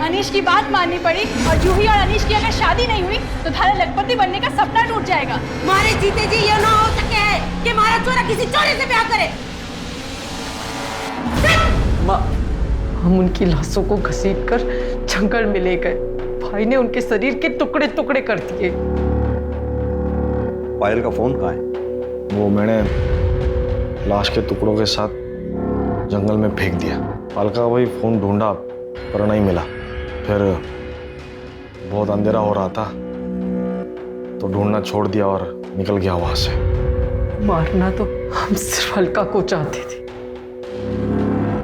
अनीश की बात माननी पड़ी और जूही और अनीश की अगर शादी नहीं हुई तो थारा लखपति बनने का सपना टूट जाएगा। मारे जीते जी ये ना हो सके है कि हमारा चोरा किसी चोरे से ब्याह करे। माँ, हम उनकी लाशों को घसीटकर जंगल में ले गए। भाई ने उनके शरीर के टुकड़े टुकड़े कर दिए। पायल का फोन कहाँ है? वो मैंने लाश के टुकड़ों के साथ जंगल में फेंक दिया। अलका वही फोन ढूंढा पर नहीं मिला। फिर बहुत अंधेरा हो रहा था तो ढूंढना छोड़ दिया और निकल गया वहां से। मारना तो हम सिर्फ अलका को चाहते थे।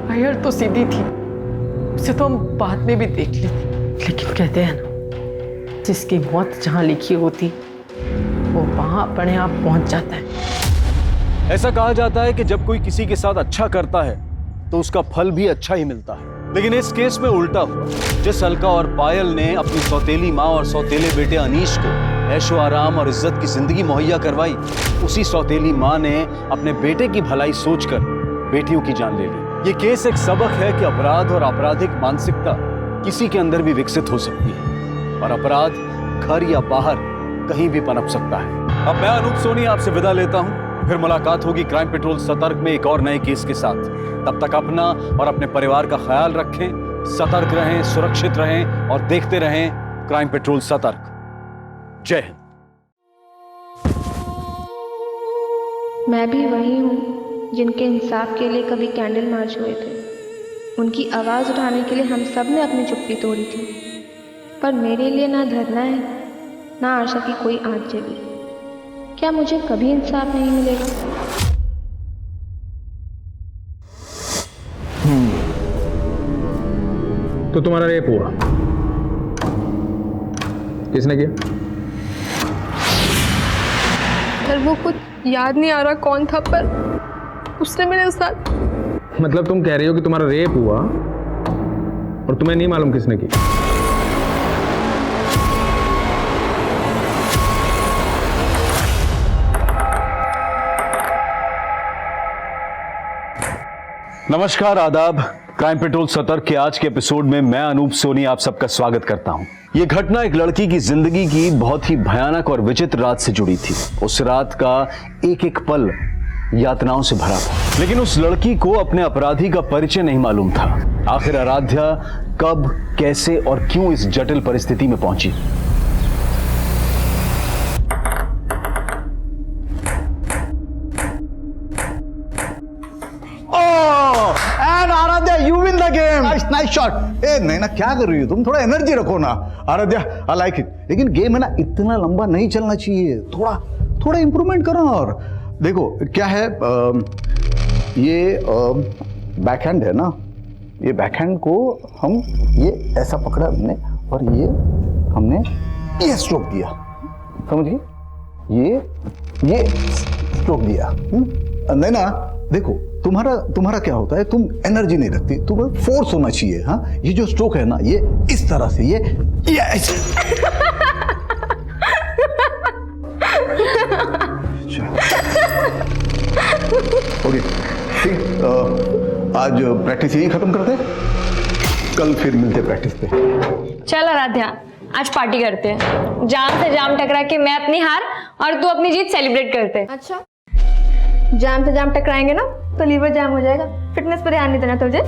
पायल तो सीधी थी, उसे तो हम बाद में भी देख लेते। लेकिन कहते हैं ना, जिसकी मौत जहां लिखी होती वो वहां अपने आप पहुंच जाता है। ऐसा कहा जाता है कि जब कोई किसी के साथ अच्छा करता है तो उसका फल भी अच्छा ही मिलता है, लेकिन इस केस में उल्टा हुआ। जिस अलका और पायल ने अपनी सौतेली माँ और सौतेले बेटे अनीश को ऐशो आराम और इज्जत की जिंदगी मुहैया करवाई, उसी सौतेली माँ ने अपने बेटे की भलाई सोचकर बेटियों की जान ले ली। ये केस एक सबक है कि अपराध और आपराधिक मानसिकता किसी के अंदर भी विकसित हो सकती है और अपराध घर या बाहर कहीं भी पनप सकता है। अब मैं अनूप सोनी आपसे विदा लेता हूं, फिर मुलाकात होगी क्राइम पेट्रोल सतर्क में एक और नए केस के साथ। तब तक अपना और अपने परिवार का ख्याल रखें, सतर्क रहें, सुरक्षित रहें और देखते रहें क्राइम पेट्रोल सतर्क। जय हिंद। मैं भी वही हूँ जिनके इंसाफ के लिए कभी कैंडल मार्च हुए थे। उनकी आवाज़ उठाने के लिए हम सब ने अपनी चुप्पी तोड़ी थी, पर मेरे लिए ना धरना है ना आशा की कोई आँच जली। क्या मुझे कभी इंसाफ नहीं मिलेगा? तो तुम्हारा रेप हुआ, किसने किया? सर वो कुछ याद नहीं आ रहा कौन था, पर उसने मेरे साथ। मतलब तुम कह रही हो कि तुम्हारा रेप हुआ और तुम्हें नहीं मालूम किसने की? नमस्कार, आदाब। क्राइम पेट्रोल सतर्क के आज के एपिसोड में मैं अनूप सोनी आप सबका स्वागत करता हूं। यह घटना एक लड़की की जिंदगी की बहुत ही भयानक और विचित्र रात से जुड़ी थी। उस रात का एक एक पल यातनाओं से भरा था, लेकिन उस लड़की को अपने अपराधी का परिचय नहीं मालूम था। आखिर आराध्या कब, कैसे और क्यों इस जटिल परिस्थिति में पहुंची? And Aaradhya, you win the game. Nice shot. ए नहीं ना, क्या कर रही हो तुम? थोड़ा एनर्जी रखो ना आराध्या, आई लाइक इट। लेकिन गेम है ना, इतना लंबा नहीं चलना चाहिए, थोड़ा इंप्रूवमेंट करो। और देखो क्या है, ये बैकहैंड है ना, ये बैकहैंड को हम ये ऐसा पकड़ा हमने और ये हमने ये स्ट्रोक दिया, समझिए, ये स्ट्रोक दिया। नहीं ना, देखो तुम्हारा क्या होता है, तुम एनर्जी नहीं रखती, तुम्हें फोर्स होना चाहिए। हाँ, ये जो स्ट्रोक है ना, ये इस तरह से, ये ऐसे। ओके ठीक, आज प्रैक्टिस यही खत्म करते हैं, कल फिर मिलते प्रैक्टिस पे। चल आराध्या, आज पार्टी करते हैं। जाम से जाम टकरा के मैं अपनी हार और तू अपनी जीत सेलिब्रेट करते हैं। अच्छा, जाम से जाम टकराएंगे ना तो लीवर जाम हो जाएगा। फिटनेस पर ध्यान नहीं देना तुझे।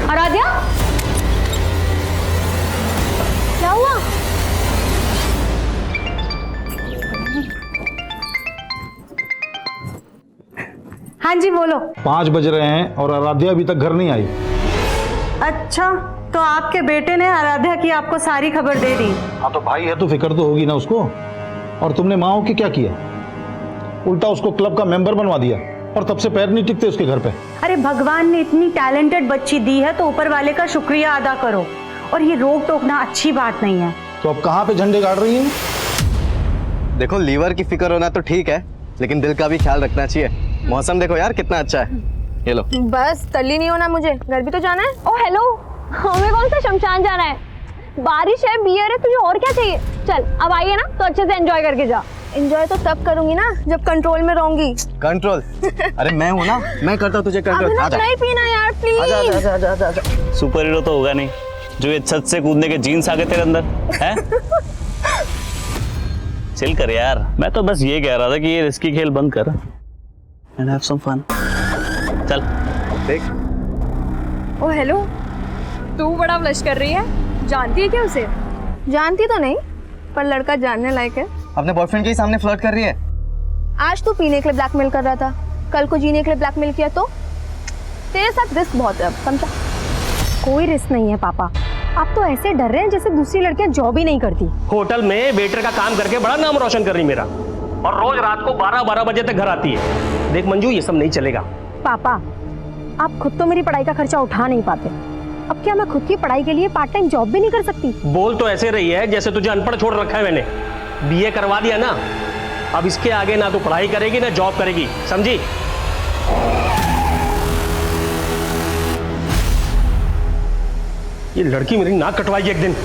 आराध्या, क्या हुआ? हाँ जी बोलो। 5 बज रहे हैं और आराध्या अभी तक घर नहीं आई। अच्छा, तो आपके बेटे ने आराध्या की आपको सारी खबर दे दी? हाँ, तो भाई है तो फिक्र तो होगी ना उसको। और तुमने माँ की क्या किया, उल्टा उसको क्लब का मेंबर बनवा दिया और तब से पैर नहीं टिकते उसके घर पे। अरे भगवान ने इतनी टैलेंटेड बच्ची दी है तो ऊपर वाले का शुक्रिया अदा करो, और ये रोक टोकना अच्छी बात नहीं है। तो अब कहाँ पे झंडे गाड़ रही है? देखो, लीवर की फिक्र होना तो ठीक है, लेकिन दिल का भी ख्याल रखना चाहिए। मौसम देखो यार कितना अच्छा है। ये लो। बस तल्ली नहीं होना, मुझे घर भी तो जाना है। ओ हेलो, हमें कौन सा शमशान जाना है? बारिश है, बियर है, तुझे और क्या चाहिए? चल अब आइए ना, तो अच्छे से एंजॉय करके जा। एंजॉय तो तब करूंगी ना जब कंट्रोल में रहूंगी। कंट्रोल? अरे मैं हूँ ना, मैं करता हूँ तुझे कंट्रोल। आजा। नहीं पीना यार, प्लीज। आजा। सुपर हीरो तो होगा नहीं जो ये छत से कूदने के जीन्स आ गए तेरे अंदर है। चिल कर यार, मैं तो बस ये कह रहा था कि ये रिस्की खेल बंद कर एंड हैव सम फन। चल देख। ओ हेलो, तू बड़ा ब्लश कर रही है, जानती है क्या उसे? जानती तो नहीं, पर लड़का जानने लायक है। अपने बॉयफ्रेंड के सामने फ्लर्ट कर रही है। आज तू पीने के लिए ब्लैकमेल कर रहा था, कल को जीने के लिए ब्लैकमेल किया तो तेरे साथ रिस्क बहुत है, समझा? कोई रिस्क नहीं है पापा, आप तो ऐसे डर रहे हैं जैसे दूसरी लड़कियां जॉब ही नहीं करती। होटल में वेटर का काम करके बड़ा नाम रोशन कर रही मेरा, और रोज रात को 12-12 बजे तक घर आती है। देख मंजू, ये सब नहीं चलेगा। पापा, आप खुद तो मेरी पढ़ाई का खर्चा उठा नहीं पाते, अब क्या मैं खुद की पढ़ाई के लिए पार्ट टाइम जॉब भी नहीं कर सकती? बोल तो ऐसे रही है जैसे तुझे अनपढ़ छोड़ रखा है मैंने। बीए करवा दिया ना, अब इसके आगे ना तो पढ़ाई करेगी ना जॉब करेगी, समझी? ये लड़की मेरी नाक कटवाएगी एक दिन।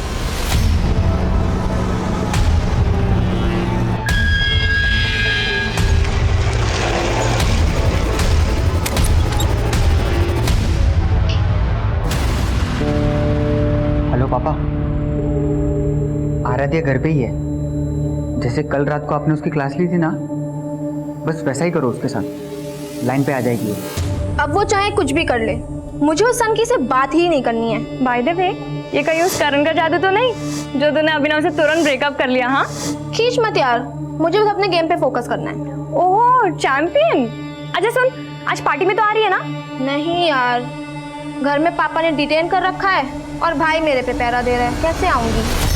हेलो पापा, आराध्या घर पे ही है। जैसे कल रात को आपने उसकी क्लास ली थी ना, बस वैसा ही करो उसके साथ, लाइन पे आ जाएगी। अब वो चाहे कुछ भी कर ले, मुझे उस सनकी से बात ही नहीं करनी है। बाय द वे, ये कहीं उस करण का जादू तो नहीं जो तूने अभिनव से तुरंत ब्रेकअप कर लिया? हाँ, खींच मत यार, मुझे बस अपने गेम पे फोकस करना है। ओह चैंपियन। अच्छा सुन, आज पार्टी में तो आ रही है ना? नहीं यार, घर में पापा ने डिटेन कर रखा है और भाई मेरे पे पहरा दे रहा है, कैसे आऊंगी?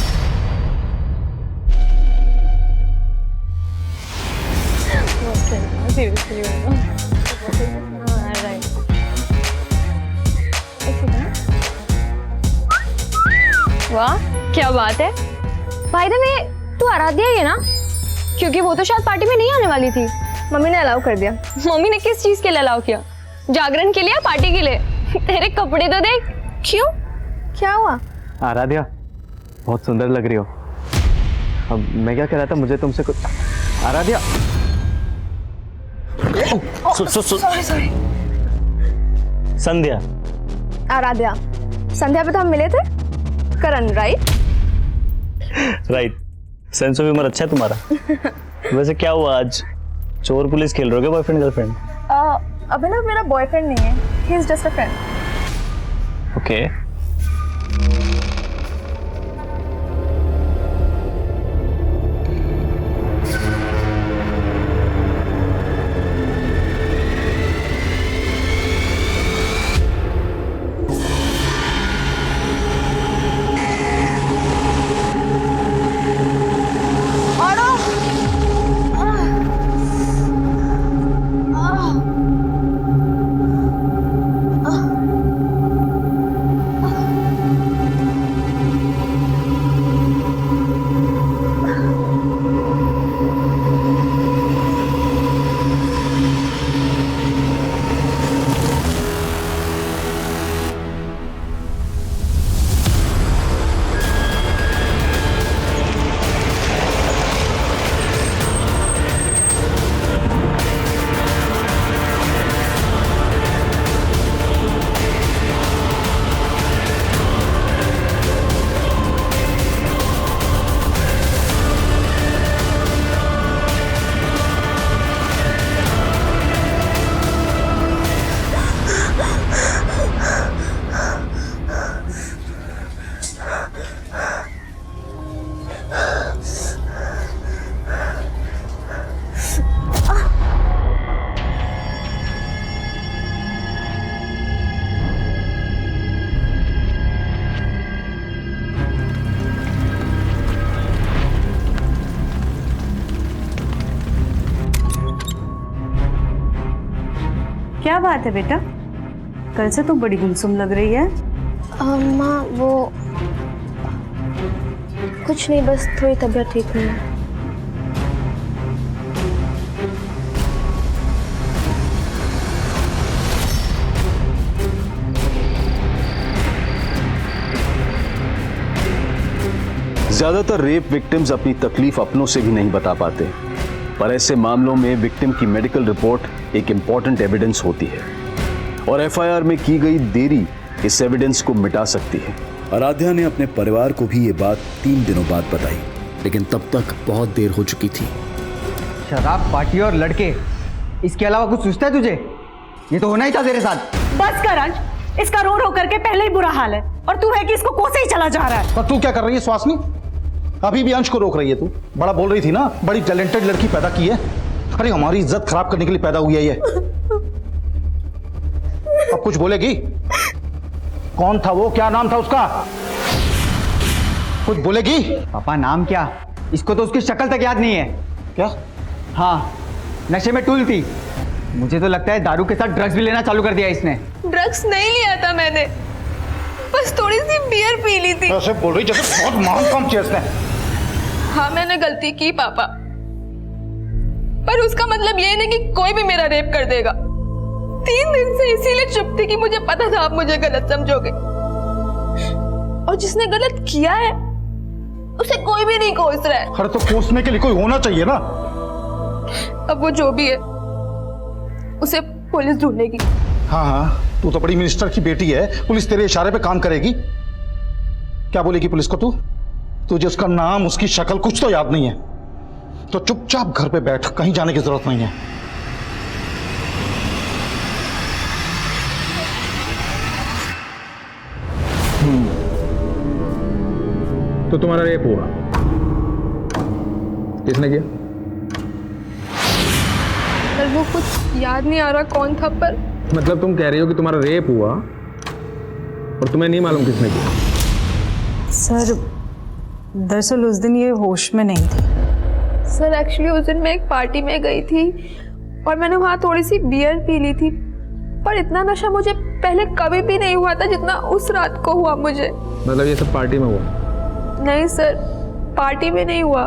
वाह क्या बात है। भाई द वे, तू आराध्या ही है ना? क्योंकि वो तो शायद पार्टी में नहीं आने वाली थी। मम्मी ने अलाउ कर दिया। मम्मी ने किस चीज के लिए अलाउ किया? जागरण के लिए, पार्टी के लिए? तेरे कपड़े तो देख। क्यों, क्या हुआ? आराध्या, बहुत सुंदर लग रही हो। अब मैं क्या कह रहा था, मुझे तुमसे कुछ। आराध्या, सॉरी संध्या। आराध्या। संध्या पे तो हम मिले थे। Karan, right? Right. Sense of humour अच्छा है तुम्हारा। वैसे क्या हुआ आज, चोर पुलिस खेल रहे हो क्या बॉयफ्रेंड गर्लफ्रेंड? अभिनव मेरा बॉयफ्रेंड नहीं है, he is just a friend. Okay. क्या बात है बेटा, कल से तुम बड़ी गुमसुम लग रही है। माँ वो कुछ नहीं, बस थोड़ी तबीयत ठीक नहीं है। ज्यादातर रेप विक्टिम्स अपनी तकलीफ अपनों से भी नहीं बता पाते, पर ऐसे मामलों में विक्टिम की मेडिकल रिपोर्ट एक इंपॉर्टेंट एविडेंस होती है और एफआईआर में की गई देरी इस एविडेंस को मिटा सकती है। आराध्या ने अपने परिवार को भी ये बात 3 दिनों बाद बताई, लेकिन तब तक बहुत देर हो चुकी थी। शराब, पार्टी और लड़के, इसके अलावा कुछ सोचता है तुझे? ये तो होना ही था तेरे साथ। बस कर अंश, इसका रो रो करके पहले ही बुरा हाल है और तू है कि इसको कोसे ही चला जा रहा है। तो तू क्या कर रही है सुहासिनी? अभी भी अंश को रोक रही है तू। बड़ा बोल रही थी ना, बड़ी टैलेंटेड लड़की पैदा की है। अरे हमारी इज्जत खराब करने के लिए पैदा हुई है ये। अब कुछ बोलेगी? कौन था वो, क्या नाम था उसका? कुछ बोलेगी? पापा नाम क्या? इसको तो उसकी शक्ल तक याद नहीं है। क्या? हाँ, नशे में टूल थी। मुझे तो लगता है दारू के साथ ड्रग्स भी लेना चालू कर दिया इसने। ड्रग्स नहीं लिया था मैंने, बस थोड़ी सी बियर पी ली थी। ऐसे बोल रही जैसे बहुत महान काम किया इसने। हाँ मैंने गलती की पापा, पर उसका मतलब ये नहीं कि कोई भी मेरा रेप कर देगा। 3 दिन से इसीलिए चुप थी कि मुझे पता था आप मुझे गलत समझोगे, और जिसने गलत किया है उसे कोई भी नहीं कोस रहा है। अरे तो कोसने के लिए कोई होना चाहिए ना। अब वो जो भी है उसे पुलिस ढूंढेगी। हाँ हाँ, तू तो बड़ी मिनिस्टर की बेटी है, पुलिस तेरे इशारे पे काम करेगी। क्या बोलेगी पुलिस को तू? तुझे उसका नाम, उसकी शक्ल कुछ तो याद नहीं है, तो चुपचाप घर पे बैठ, कहीं जाने की जरूरत नहीं है। तो तुम्हारा रेप हुआ, किसने किया? पर वो कुछ याद नहीं आ रहा कौन था, पर मतलब तुम कह रही हो कि तुम्हारा रेप हुआ और तुम्हें नहीं मालूम किसने किया? सर दरअसल उस दिन ये होश में नहीं थी। सर एक्चुअली उस दिन मैं एक पार्टी में गई थी और मैंने वहाँ थोड़ी सी बियर पी ली थी, पर इतना नशा मुझे पहले कभी भी नहीं हुआ था जितना उस रात को हुआ मुझे। मतलब ये सब पार्टी में हुआ? नहीं सर, पार्टी में नहीं हुआ।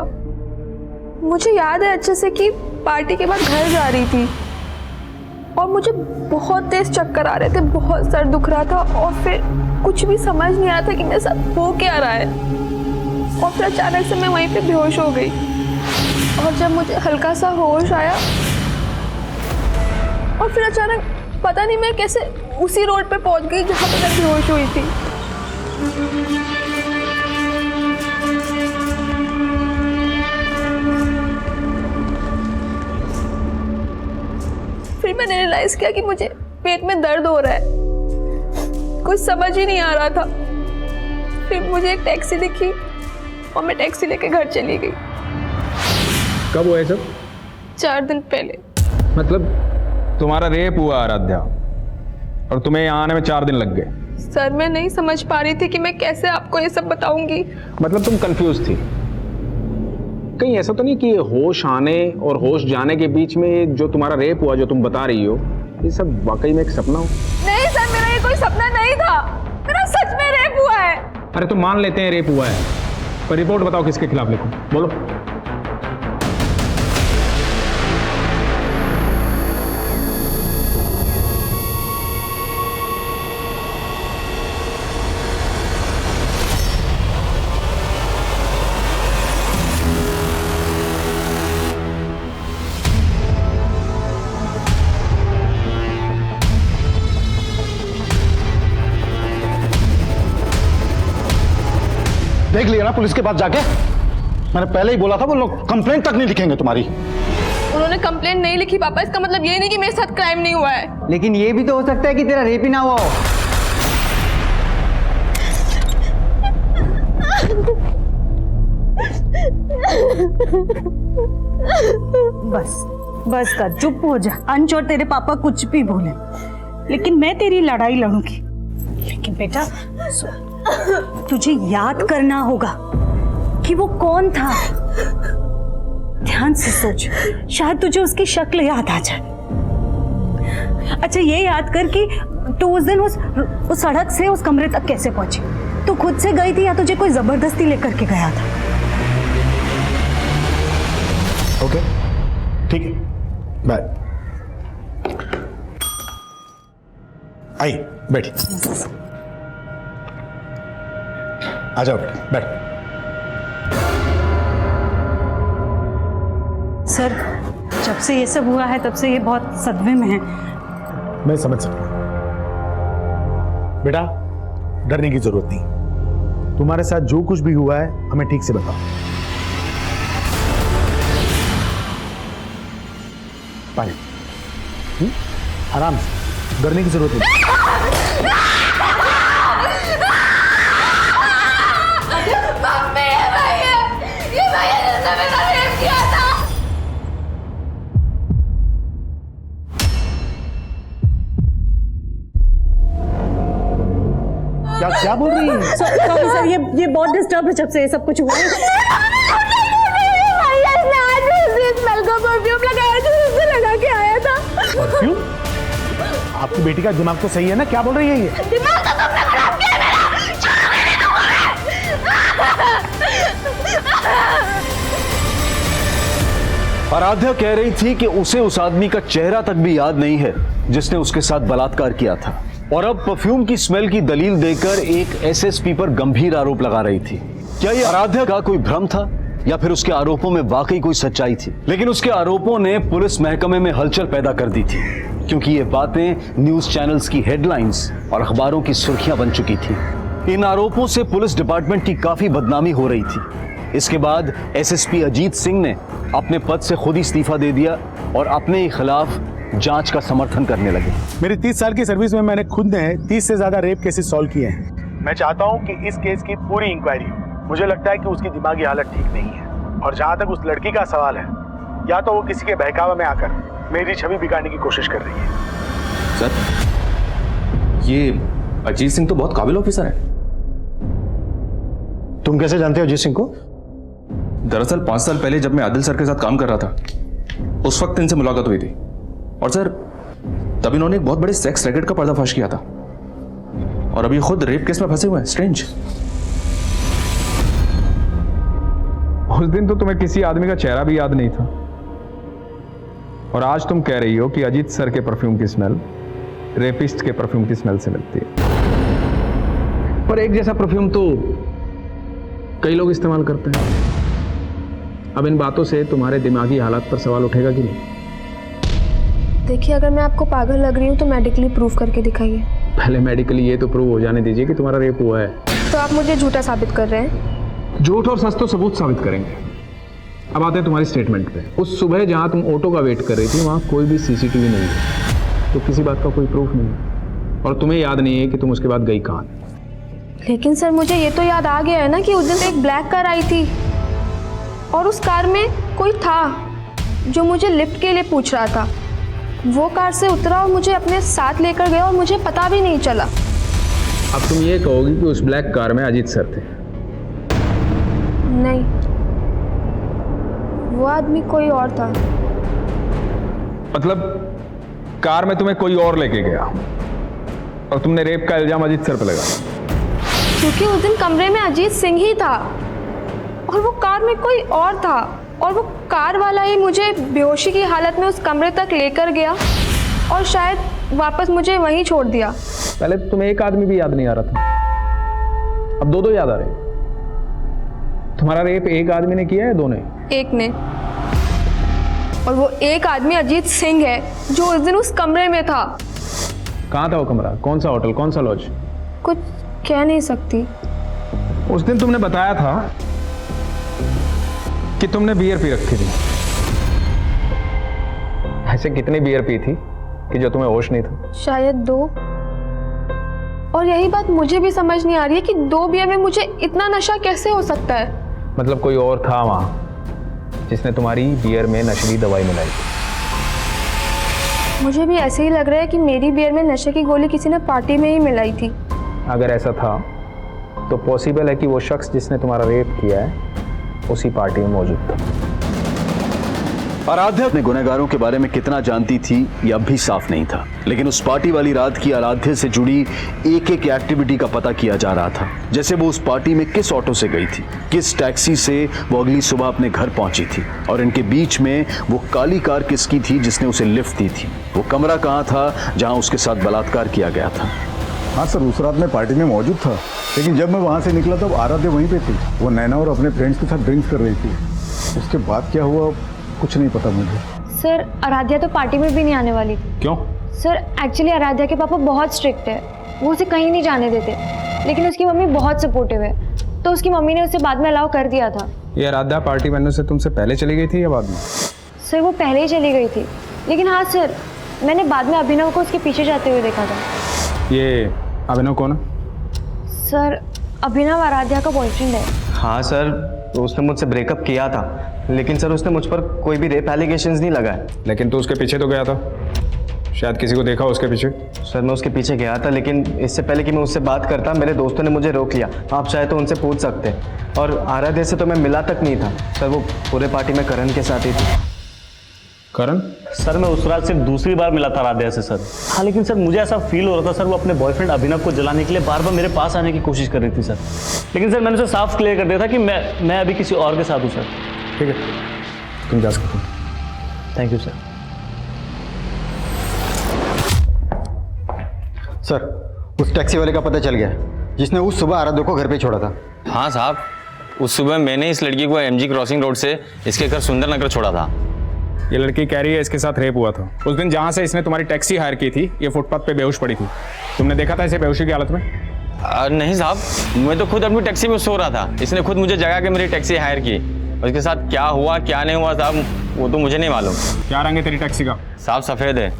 मुझे याद है अच्छे से कि पार्टी के बाद घर जा रही थी और मुझे बहुत तेज चक्कर आ रहे थे, बहुत सर दुख रहा था और फिर कुछ भी समझ नहीं आ रहा था कि मेरे साथ हो क्या रहा है, और फिर अचानक से मैं वहीं पे बेहोश हो गई। और जब मुझे हल्का सा होश आया और फिर अचानक पता नहीं मैं कैसे उसी रोड पे पहुंच गई जहाँ पे मैं बेहोश हुई थी। फिर मैंने रियलाइज किया कि मुझे पेट में दर्द हो रहा है, कुछ समझ ही नहीं आ रहा था। फिर मुझे एक टैक्सी दिखी और मैं टैक्सी लेके घर चली गई। कब हुआ है सब? 4 दिन पहले। मतलब तुम्हारा रेप हुआ आराध्या और तुम्हें यहाँ आने में 4 दिन लग गए? सर मैं नहीं समझ पा रही थी कि मैं कैसे आपको ये सब बताऊंगी। मतलब तुम कंफ्यूज थी? कहीं ऐसा तो नहीं कि होश आने और होश जाने के बीच में जो तुम्हारा रेप हुआ जो तुम बता रही हो ये सब वाकई में एक सपना हो? नहीं सर, मेरा ये कोई सपना नहीं था, मेरा सच में रेप हुआ है। अरे तो मान लेते हैं रेप हुआ है, पर रिपोर्ट बताओ किसके खिलाफ लिखूं, बोलो। देख लिया ना पुलिस के पास जाके? मैंने पहले ही बोला था वो लोग कंप्लेंट तक नहीं लिखेंगे तुम्हारी। उन्होंने कंप्लेंट नहीं लिखी पापा, इसका मतलब ये नहीं कि मेरे साथ क्राइम नहीं हुआ है। लेकिन ये भी तो हो सकता है कि तेरा रेप ही ना हुआ हो। बस बस कर, चुप हो जा। अंश और तेरे पापा कुछ भी बोले, लेकिन मैं तेरी लड़ाई लड़ूंगी। लेकिन बेटा तुझे याद करना होगा कि वो कौन था। ध्यान से सोच, शायद तुझे उसकी शक्ल याद आ जाए। अच्छा ये याद कर कि तू उस दिन उस सड़क से उस कमरे तक कैसे पहुंची? तू खुद से गई थी या तुझे कोई जबरदस्ती लेकर के गया था? ओके ठीक है, बाय। आई बैठी, आ जाओ बेटा, बैठ। सर जब से ये सब हुआ है तब से ये बहुत सदमे में है। मैं समझ सकता हूं बेटा, डरने की जरूरत नहीं। तुम्हारे साथ जो कुछ भी हुआ है हमें ठीक से बताओ। पानी, आराम से, डरने की जरूरत नहीं। क्या बोल रही है? सॉरी सर, ये बहुत डिस्टर्ब है जब से ये सब कुछ हुआ है। परफ्यूम लगाया जो उसने लगा के आया था। परफ्यूम? आपकी बेटी का दिमाग तो सही है ना? क्या बोल रही है ये? दिमाग तो तुमने खराब किया मेरा। आराध्या कह रही थी कि उसे उस आदमी का चेहरा तक भी याद नहीं है जिसने उसके साथ बलात्कार किया था, और अब परफ्यूम की स्मेल की दलील देकर एक एसएसपी पर गंभीर आरोप लगा रही थी। क्या यह आराध्या का कोई भ्रम था या फिर उसके आरोपों में वाकई कोई सच्चाई थी? लेकिन उसके आरोपों ने पुलिस महकमे में हलचल पैदा कर दी थी, क्योंकि ये बातें न्यूज चैनल्स की हेडलाइंस और अखबारों की सुर्खियां बन चुकी थी। इन आरोपों से पुलिस डिपार्टमेंट की काफी बदनामी हो रही थी। इसके बाद एसएसपी अजीत सिंह ने अपने पद से खुद ही इस्तीफा दे दिया और अपने ही खिलाफ जांच का समर्थन करने लगे। मेरी 30 साल की सर्विस में मैंने खुद ने 30 से ज्यादा रेप केसेस सॉल्व किए हैं। मैं चाहता हूं कि इस केस की पूरी इंक्वायरी हो। मुझे लगता है कि उसकी दिमागी हालत ठीक नहीं है, और जहां तक उस लड़की का सवाल है, या तो वो किसी के बहकावे में आकर मेरी छवि बिगाड़ने की कोशिश कर रही है। सर, ये अजीत सिंह तो बहुत काबिल ऑफिसर है। तुम कैसे जानते हो अजीत सिंह को? दरअसल 5 साल पहले जब मैं आदिल सर के साथ काम कर रहा था, उस वक्त इनसे मुलाकात हुई थी, और सर तब इन्होंने एक बहुत बड़े सेक्स रैकेट का पर्दाफाश किया था, और अभी खुद रेप केस में फंसे हुए हैं। स्ट्रेंज। उस दिन तो तुम्हें किसी आदमी का चेहरा भी याद नहीं था, और आज तुम कह रही हो कि अजीत सर के परफ्यूम की स्मेल रेपिस्ट के परफ्यूम की स्मेल से मिलती है। पर एक जैसा परफ्यूम तो कई लोग इस्तेमाल करते हैं। अब इन बातों से तुम्हारे दिमागी हालत पर सवाल उठेगा कि नहीं? देखिए, अगर मैं आपको पागल लग रही हूँ तो मेडिकली प्रूफ करके दिखाइए। पहले मेडिकली ये तो प्रूव हो जाने दीजिए कि तुम्हारा रेप हुआ है। तो आप मुझे झूठा साबित कर रहे हैं? झूठ और सच तो सबूत साबित करेंगे। अब आते हैं तुम्हारी स्टेटमेंट पे। उस सुबह जहाँ तुम ऑटो का वेट कर रही थी वहाँ कोई भी सीसीटीवी नहीं है, तो किसी बात का कोई प्रूफ नहीं है, और तुम्हें याद नहीं है कि तुम उसके बाद गई कहाँ। लेकिन सर मुझे ये तो याद आ गया है ना कि उस दिन एक ब्लैक कार आई थी और उस कार में कोई था जो मुझे लिफ्ट के लिए पूछ रहा था। वो कार से उतरा और मुझे अपने साथ लेकर गया और मुझे पता भी नहीं चला। अब तुम ये कहोगी कि उस ब्लैक कार में अजीत सर थे? नहीं, वो आदमी कोई और था। मतलब कार में तुम्हें कोई और लेके गया और तुमने रेप का इल्जाम अजीत सर पे लगाया? क्योंकि उस दिन कमरे में अजीत सिंह ही था और वो कार में कोई और था, और वो कार वाला ही मुझे बेहोशी की हालत में उस कमरे तक लेकर गया और शायद वापस मुझे वहीं छोड़ दिया। पहले तो तुम्हें एक आदमी भी याद नहीं आ रहा था, अब दो याद आ रहे। तुम्हारा रेप एक आदमी ने किया है, दो ने? एक ने। और वो एक आदमी अजीत सिंह है जो उस दिन उस कमरे में था। कहाँ था वो कमरा? कौन सा होटल, कौन सा लॉज? कुछ कह नहीं सकती। उस दिन तुमने बताया था कि तुमने बियर पी रखी थी। ऐसे कितनी बियर पी थी कि जो तुम्हें होश नहीं था? शायद 2। और यही बात मुझे भी समझ नहीं आ रही है कि 2 बियर में मुझे इतना नशा कैसे हो सकता है। मतलब कोई और था वहां जिसने तुम्हारी बियर में नशीली दवाई मिलाई? मुझे भी ऐसे ही लग रहा है कि मेरी बियर में नशे की गोली किसी ने पार्टी में ही मिलाई थी। अगर ऐसा था तो पॉसिबल है कि वो शख्स जिसने तुम्हारा रेप किया है उसी पार्टी में मौजूद था। आराध्या अपने गुनहगारों के बारे में कितना जानती थी ये अब भी साफ नहीं था, लेकिन उस पार्टी वाली रात की आराध्या से जुड़ी एक एक एक्टिविटी का पता किया जा रहा था। जैसे वो उस पार्टी में किस ऑटो से गई थी, किस टैक्सी से वो अगली सुबह अपने घर पहुंची थी, और इनके बीच में वो काली कार किसकी थी जिसने उसे लिफ्ट दी थी, वो कमरा कहाँ था जहाँ उसके साथ बलात्कार किया गया था। हाँ सर, उस रात मैं पार्टी में मौजूद था, लेकिन जब मैं वहाँ से निकला तब आराध्या वहीं पे थी। वो नैना और अपने फ्रेंड्स के साथ ड्रिंक्स कर रही थी। उसके बाद क्या हुआ कुछ नहीं पता मुझे। सर आराध्या तो पार्टी में भी नहीं आने वाली थी। क्यों? सर एक्चुअली आराध्या के पापा बहुत स्ट्रिक्ट है, वो उसे कहीं नहीं जाने देते, लेकिन उसकी मम्मी बहुत सपोर्टिव है, तो उसकी मम्मी ने उसे बाद में अलाउ कर दिया था। ये आराध्या पार्टी में से तुमसे पहले चली गई थी या बाद में? सर वो पहले ही चली गई थी, लेकिन हाँ सर मैंने बाद में अभिनव को उसके पीछे जाते हुए देखा था। ये अभिनव कौन है? सर अभिनव आराध्या का बॉयफ्रेंड है। हाँ सर, उसने मुझसे ब्रेकअप किया था, लेकिन सर उसने मुझ पर कोई भी रेप एलिगेशंस नहीं लगाए। लेकिन तू उसके पीछे तो गया था, शायद किसी को देखा उसके पीछे? सर मैं उसके पीछे गया था, लेकिन इससे पहले कि मैं उससे बात करता मेरे दोस्तों ने मुझे रोक लिया। आप चाहे तो उनसे पूछ सकते हैं। और आराध्या से तो मैं मिला तक नहीं था सर, वो पूरे पार्टी में करण के साथ ही थी। करण? सर मैं उस रात सिर्फ दूसरी बार मिला था आराध्या से सर। हाँ लेकिन सर मुझे ऐसा फील हो रहा था सर वो अपने बॉयफ्रेंड अभिनव को जलाने के लिए बार बार मेरे पास आने की कोशिश कर रही थी सर, लेकिन सर मैंने उसे साफ क्लियर कर दिया था कि मैं अभी किसी और के साथ हूँ सर। ठीक है, तुम जा सकते हो। Thank you sir. सर उस टैक्सी वाले का पता चल गया जिसने उस सुबह आराध्या को घर पे छोड़ा था। हाँ साहब, उस सुबह मैंने इस लड़की को एमजी क्रॉसिंग रोड से इसके घर सुंदर नगर छोड़ा था। ये लड़की कह रही है इसके साथ रेप हुआ था। उस दिन जहाँ से इसने तुम्हारी टैक्सी हायर की थी ये फुटपाथ पे बेहोश पड़ी थी, तुमने देखा था इसे बेहोशी की हालत में? नहीं साहब, मैं तो खुद अपनी टैक्सी में सो रहा था, इसने खुद मुझे जगा के मेरी टैक्सी हायर की। उसके साथ क्या हुआ क्या नहीं हुआ साहब वो तो मुझे नहीं मालूम। क्या रंग है तेरी टैक्सी का? साहब सफ़ेद है।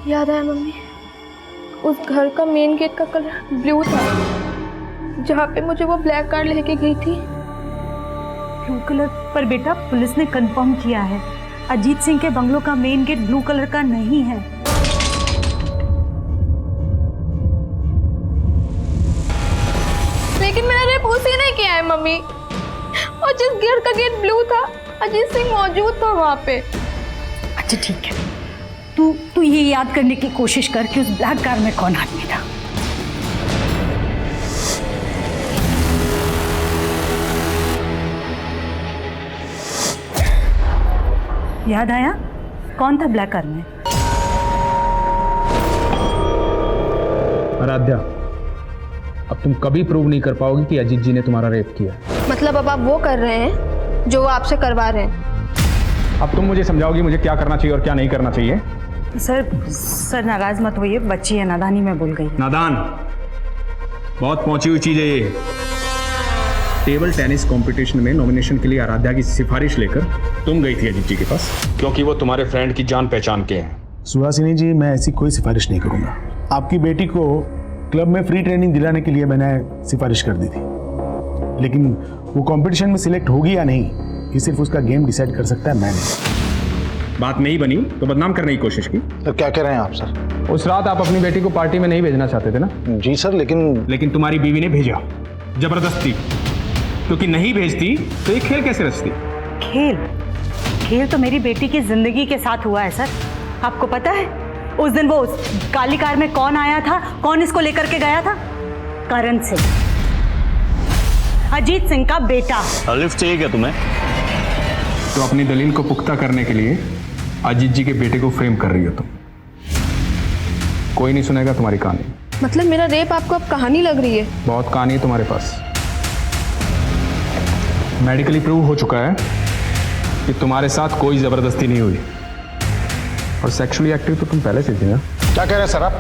याद आया मम्मी, उस घर का मेन गेट का कलर ब्लू था जहाँ पे मुझे वो ब्लैक कार लेके गई थी। Blue colour? पर बेटा पुलिस ने कंफर्म किया है अजीत सिंह के बंगलों का मेन गेट ब्लू कलर का नहीं है। लेकिन मैंने रेप उसी ने किया है मम्मी, और जिस घर का गेट ब्लू था अजीत सिंह मौजूद था वहाँ पे। अच्छा ठीक है, तू ये याद करने की कोशिश कर कि उस ब्लैक कार में कौन आदमी था। याद आया कौन था ब्लैक कार में? आराध्या, अब तुम कभी प्रूव नहीं कर पाओगी कि अजीत जी ने तुम्हारा रेप किया। मतलब अब आप वो कर रहे हैं जो वो आपसे करवा रहे हैं। अब तुम मुझे समझाओगी मुझे क्या करना चाहिए और क्या नहीं करना चाहिए? सर नाराज मत होइए, बच्ची है, नादानी में बोल गई। नादान बहुत पहुंची हुई चीज है ये। टेबल टेनिस कंपटीशन में नॉमिनेशन के लिए आराध्या की सिफारिश लेकर तुम गई थी अजीत जी के पास, क्योंकि वो तुम्हारे फ्रेंड की जान पहचान के हैं। सुहासिनी जी, मैं ऐसी कोई सिफारिश नहीं करूंगा। आपकी बेटी को क्लब में फ्री ट्रेनिंग दिलाने के लिए मैंने सिफारिश कर दी थी, लेकिन वो कंपटीशन में सिलेक्ट होगी या नहीं ये सिर्फ उसका गेम डिसाइड कर सकता है, मैं नहीं। बात नहीं बनी तो बदनाम करने की कोशिश की। सर क्या कह रहे हैं आप सर? उस रात आप अपनी बेटी को पार्टी में नहीं भेजना चाहते थे ना? जी सर, लेकिन तुम्हारी बीवी ने भेजा जबरदस्ती, क्योंकि नहीं भेजती तो ये खेल कैसे रचती? खेल तो मेरी बेटी की जिंदगी के साथ हुआ है सर। आपको पता है उस दिन वो काली कार में कौन आया था, कौन इसको लेकर के गया था? करण सिंह, अजीत सिंह का बेटा। लिफ्ट चाहिए क्या तुम्हें? तो अपनी दलील को पुख्ता करने के लिए अजीत जी के बेटे को फ्रेम कर रही हो तुम। कोई नहीं सुनेगा तुम्हारी कहानी। मतलब मेरा रेप आपको अब कहानी लग रही है? बहुत कहानी है तुम्हारे पास। मेडिकली प्रूव हो चुका है कि तुम्हारे साथ कोई जबरदस्ती नहीं हुई, और सेक्सुअली एक्टिव तो तुम पहले से थी ना। क्या कह रहे हैं सर आप?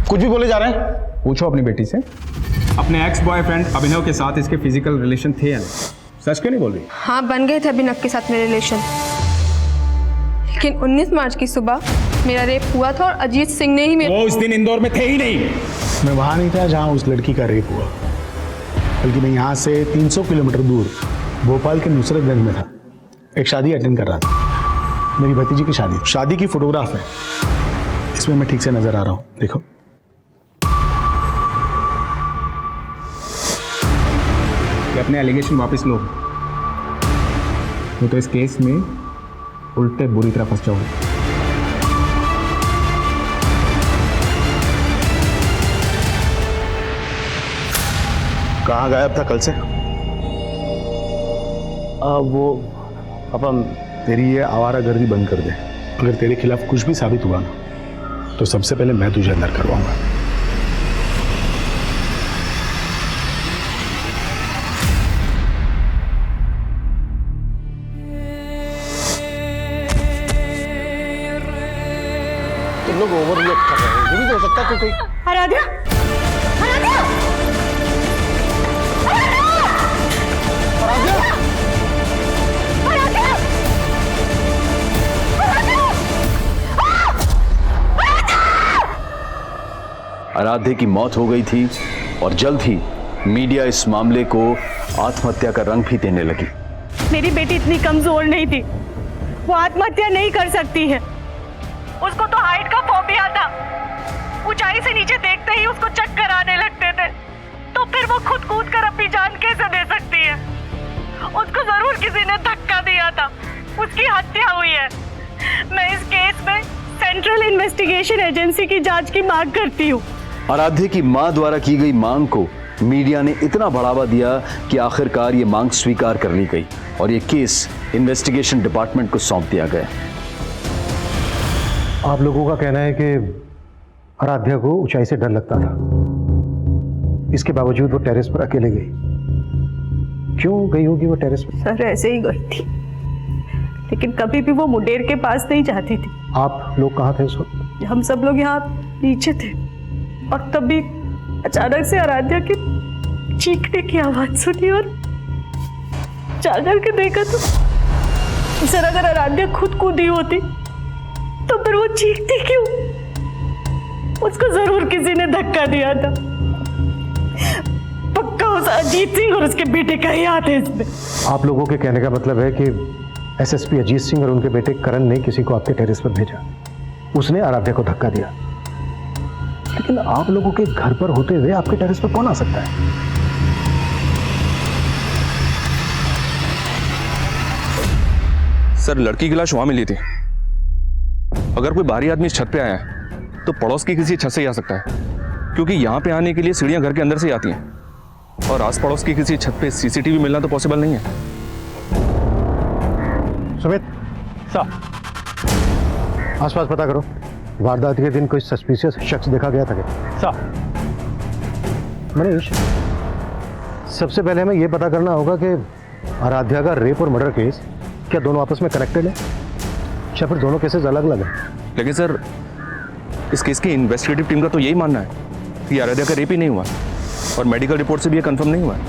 कुछ भी बोले जा रहे हैं? पूछो अपनी बेटी से, अपने एक्स बॉयफ्रेंड अभिनव के साथ इसके फिजिकल रिलेशन थे या नहीं? सच क्यों नहीं बोल रही? हाँ, बन गए थे अभिनव के साथ मेरे रिलेशन, लेकिन 19 मार्च की सुबह मेरा रेप हुआ था और अजीत सिंह ने ही मेरे... वो उस दिन इंदौर में थे ही नहीं। मैं वहां नहीं था जहां उस लड़की का रेप हुआ, बल्कि मैं यहाँ से 300 किलोमीटर दूर भोपाल के नुसरतगंज में था। एक शादी अटेंड कर रहा था, मेरी भतीजी की शादी की फोटोग्राफ है, इसमें मैं ठीक से नजर आ रहा हूँ, देखो। कि अपने एलिगेशन वापस लो, तो इस केस में उल्टे बुरी तरह फंस जाओगे। कहाँ गायब था कल से? वो पापा, तेरी ये आवारागर्दी बंद कर दे। अगर तेरे खिलाफ कुछ भी साबित हुआ ना, तो सबसे पहले मैं तुझे अंदर करवाऊंगा। तुम लोग ओवररिएक्ट कर रहे हो, ये भी तो हो सकता है कि कोई... आराध्या, आराध्या, आराध्या की मौत हो गई थी और जल्द ही मीडिया इस मामले को आत्महत्या का रंग भी देने लगी। मेरी बेटी इतनी कमजोर नहीं थी, वो आत्महत्या नहीं कर सकती है। उसको तो हाइट का फोबिया था, ऊंचाई से नीचे देखते ही उसको चक्कर आने लगते थे, तो फिर वो खुद कूद कर अपनी जान कैसे दे सकती है? उसको जरूर किसी ने धक्का दिया था, उसकी हत्या हुई है। मैं इस केस में सेंट्रल इन्वेस्टिगेशन एजेंसी की जांच की मांग करती हूँ। आराध्या की मां द्वारा की गई मांग को मीडिया ने इतना बढ़ावा दिया कि आखिरकार ये मांग स्वीकार कर ली गई और ये केस इन्वेस्टिगेशन डिपार्टमेंट को सौंप दिया गया। आप लोगों का कहना है कि आराध्या को ऊंचाई से डर लगता था, इसके बावजूद वो टेरेस पर अकेले गई। क्यों गई होगी वो टेरेस पर? सर ऐसे ही गई थी, लेकिन कभी भी वो मुंडेर के पास नहीं जाती थी। आप लोग कहाँ थे उस वक्त? हम सब लोग यहाँ नीचे थे, और तभी अचानक से आराध्या की चीखने की आवाज सुनी और जाकर के देखा तो सर अगर आराध्या खुद कूदी होती तो फिर वो चीखती क्यों? उसको जरूर किसी ने धक्का दिया था। पक्का उस अजीत सिंह और उसके बेटे का ही हाथ है इसमें। आप लोगों के कहने का मतलब है कि एसएसपी अजीत सिंह और उनके बेटे करण ने किसी को आपके टेरेस पर भेजा, उसने आराध्या को धक्का दिया। लेकिन आप लोगों के घर पर होते हुए आपके टेरेस पर कौन आ सकता है? सर लड़की की लाश वहां मिली थी। अगर कोई बाहरी आदमी इस छत पे आया है तो पड़ोस की किसी छत से ही आ सकता है, क्योंकि यहाँ पे आने के लिए सीढ़ियाँ घर के अंदर से ही आती हैं और आस पड़ोस की किसी छत पे सीसीटीवी मिलना तो पॉसिबल नहीं है। सुमित साहब, आसपास पता करो, वारदात के दिन कोई सस्पिशियस शख्स देखा गया था क्या? साहब, मनीष, सबसे पहले हमें यह पता करना होगा कि आराध्या का रेप और मर्डर केस क्या दोनों आपस में कनेक्टेड है या फिर दोनों केसेस अलग अलग हैं? लेकिन सर, इस केस की इन्वेस्टिगेटिव टीम का तो यही मानना है कि आराध्या का रेप ही नहीं हुआ और मेडिकल रिपोर्ट से भी ये कंफर्म नहीं हुआ है।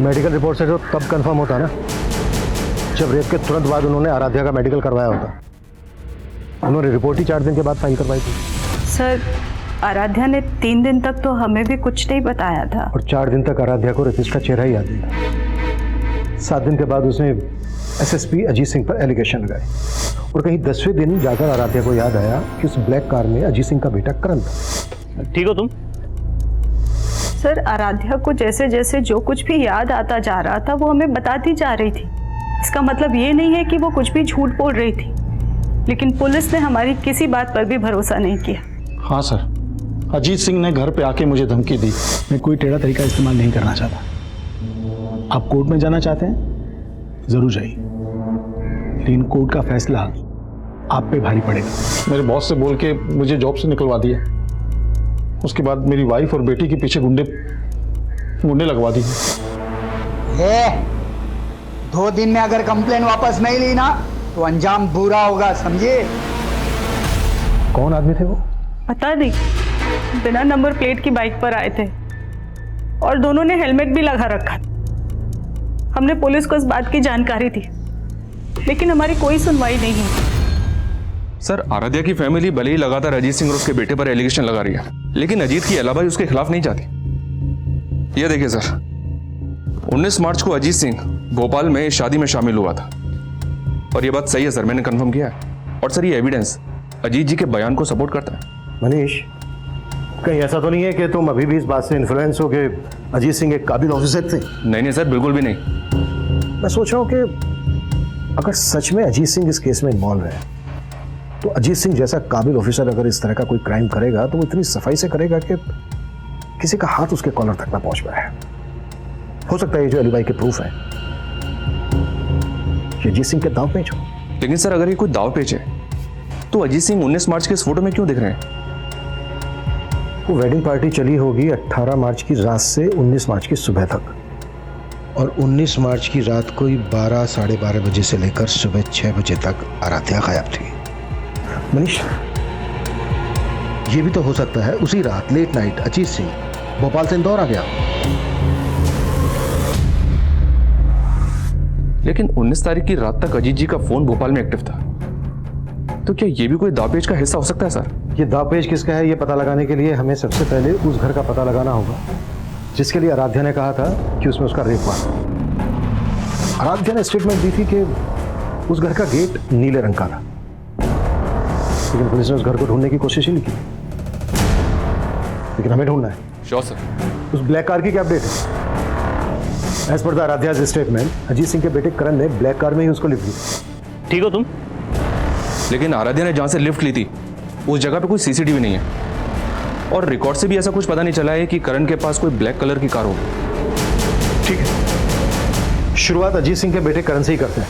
मेडिकल रिपोर्ट से तो तब कंफर्म होता ना जब रेप के तुरंत बाद उन्होंने आराध्या का मेडिकल करवाया होता। उन्होंने रिपोर्ट ही 4 दिन के बाद फाइल करवाई थी। सर, आराध्या ने 3 दिन तक तो हमें भी कुछ नहीं बताया था और 4 दिन तक आराध्या को रेपिस्ट का चेहरा ही याद नहीं था। 7 दिन के बाद उसने एसएसपी अजीत सिंह पर एलिगेशन लगाए और कहीं 10वें दिन जाकर आराध्या को याद आया कि उस ब्लैक कार में अजीत सिंह का बेटा करण था। ठीक हो तुम? सर, आराध्या को जैसे जैसे जो कुछ भी याद आता जा रहा था वो हमें बताती जा रही थी। इसका मतलब ये नहीं है कि वो कुछ भी झूठ बोल रही थी, लेकिन पुलिस ने हमारी किसी बात पर भी भरोसा नहीं किया। हाँ सर, अजीत सिंह ने घर पे आके मुझे धमकी दी। मैं कोई टेढ़ा तरीका इस्तेमाल नहीं करना चाहता। आप कोर्ट में जाना चाहते हैं, जरूर जाइए, लेकिन कोर्ट का फैसला आप पे भारी पड़ेगा। मेरे बॉस से बोल के मुझे जॉब से निकलवा दिया, उसके बाद मेरी वाइफ और बेटी के पीछे गुंडे लगवा दी। 2 दिन में अगर कंप्लेन वापस नहीं ली ना तो अंजाम बुरा होगा, समझे? कौन आदमी थे वो? पता नहीं, बिना नंबर प्लेट की बाइक पर आए थे और दोनों ने हेलमेट भी लगा रखा। हमने पुलिस को इस बात की जानकारी दी, लेकिन हमारी कोई सुनवाई नहीं हुई। सर, आराध्या की फैमिली भले ही लगातार अजीत सिंह और उसके बेटे पर एलिगेशन लगा रही है, लेकिन अजीत की अलाबाई उसके खिलाफ नहीं जाती। ये देखिए सर, 19 मार्च को अजीत सिंह भोपाल में शादी में शामिल हुआ था और ये बात सही है सर, मैंने कंफर्म किया है। और सर, ये एविडेंस अजीत जी के बयान को सपोर्ट करता है। मनीष, कहीं ऐसा तो नहीं है कि तुम अभी भी इस बात से इन्फ्लुएंस हो कि अजीत सिंह एक काबिल ऑफिसर थे? नहीं सर, बिल्कुल भी नहीं। मैं सोच रहा हूँ कि अगर सच में अजीत सिंह इस केस में इन्वॉल्व है तो अजीत सिंह जैसा काबिल ऑफिसर अगर इस तरह का कोई क्राइम करेगा तो वो इतनी सफाई से करेगा कि किसी का हाथ उसके कॉलर तक ना पहुंच पाए। हो सकता है ये जो अलीबाई के प्रूफ है ये अजीत सिंह के दाव पेच हो। लेकिन सर, अगर ये कोई दाव पेच है तो अजीत सिंह 19 मार्च के इस फोटो में क्यों दिख रहे हैं? वो वेडिंग पार्टी चली होगी 18 मार्च की रात से 19 मार्च की सुबह तक, और 19 मार्च की रात कोई 12 साढ़े 12 बजे से लेकर सुबह 6 बजे तक आराध्या गायब थी। मनीष, ये भी तो हो सकता है उसी रात लेट नाइट अजीत सिंह भोपाल से इंदौर आ गया। लेकिन 19 तारीख की रात तक अजीत जी का फोन भोपाल में एक्टिव था, तो क्या ये भी कोई दावपेच का हिस्सा हो सकता है सर? ये दावपेच किसका है ये पता लगाने के लिए हमें सबसे पहले उस घर का पता लगाना होगा जिसके लिए आराध्या ने कहा था कि उसमें उसका रेप हुआ। आराध्या ने स्टेटमेंट दी थी कि उस घर का गेट नीले रंग का था, लेकिन पुलिस ने उस घर को ढूंढने की कोशिश ही नहीं की। लेकिन हमें ढूंढना है। Sure sir. उस ब्लैक कार की क्या अपडेट है? As per the Aaradhya's statement Ajit Singh के बेटे करण ने ब्लैक कार में ही उसको लिफ्ट दी। ठीक हो तुम? लेकिन आराध्या ने जहां से लिफ्ट ली थी उस जगह पे कोई सीसीटीवी नहीं है और रिकॉर्ड से भी ऐसा कुछ पता नहीं चला है कि करण के पास कोई ब्लैक कलर की कार हो। ठीक है, शुरुआत अजीत सिंह के बेटे करण से ही करते हैं।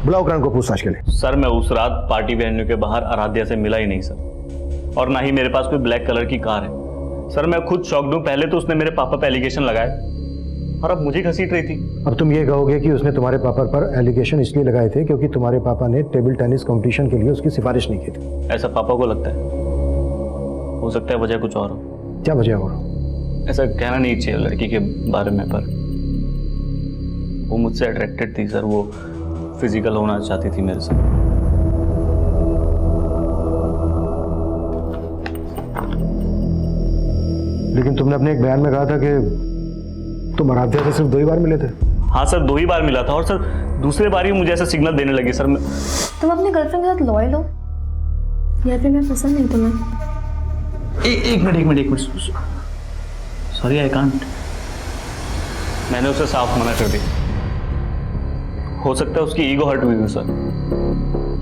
बुलाओ करण को पूछताछ के लिए। सर, मैं उस रात पार्टी वेन्यू के बाहर आराध्या से मिला ही नहीं सर, और ना ही मेरे पास कोई ब्लैक कलर की कार है। सर, मैं खुद शॉक्ड हूं। पहले तो उसने मेरे पापा पे एलिगेशन लगाए और अब मुझे घसीट रही थी। अब तुम ये कहोगे कि उसने तुम्हारे पापा पर एलिगेशन इसलिए लगाए थे क्योंकि तुम्हारे पापा ने टेबल टेनिस कंपटीशन के लिए उसकी सिफारिश नहीं की थी। ऐसा पापा को लगता है। हो सकता है वजह कुछ और हो। क्या वजह हो? ऐसा कहना नहीं चाहिए लड़की के बारे में, पर वो मुझसे अट्रैक्टेड थी सर। वो फिजिकल होना चाहती थी मेरे से। लेकिन तुमने अपने एक बयान में कहा था कि तुम आराध्या से सिर्फ 2 ही बार मिले थे। हाँ सर, 2 ही बार मिला था और सर दूसरे बार ही मुझे ऐसा सिग्नल देने लगी सर। तुम अपने गर्लफ्रेंड के साथ लॉयल हो या फिर मैं पसंद नहीं तुम्हें? एक मिनट सॉरी, आई कांट। मैंने उसे साफ मना कर दिया। हो सकता है उसकी ईगो हर्ट हुई सर।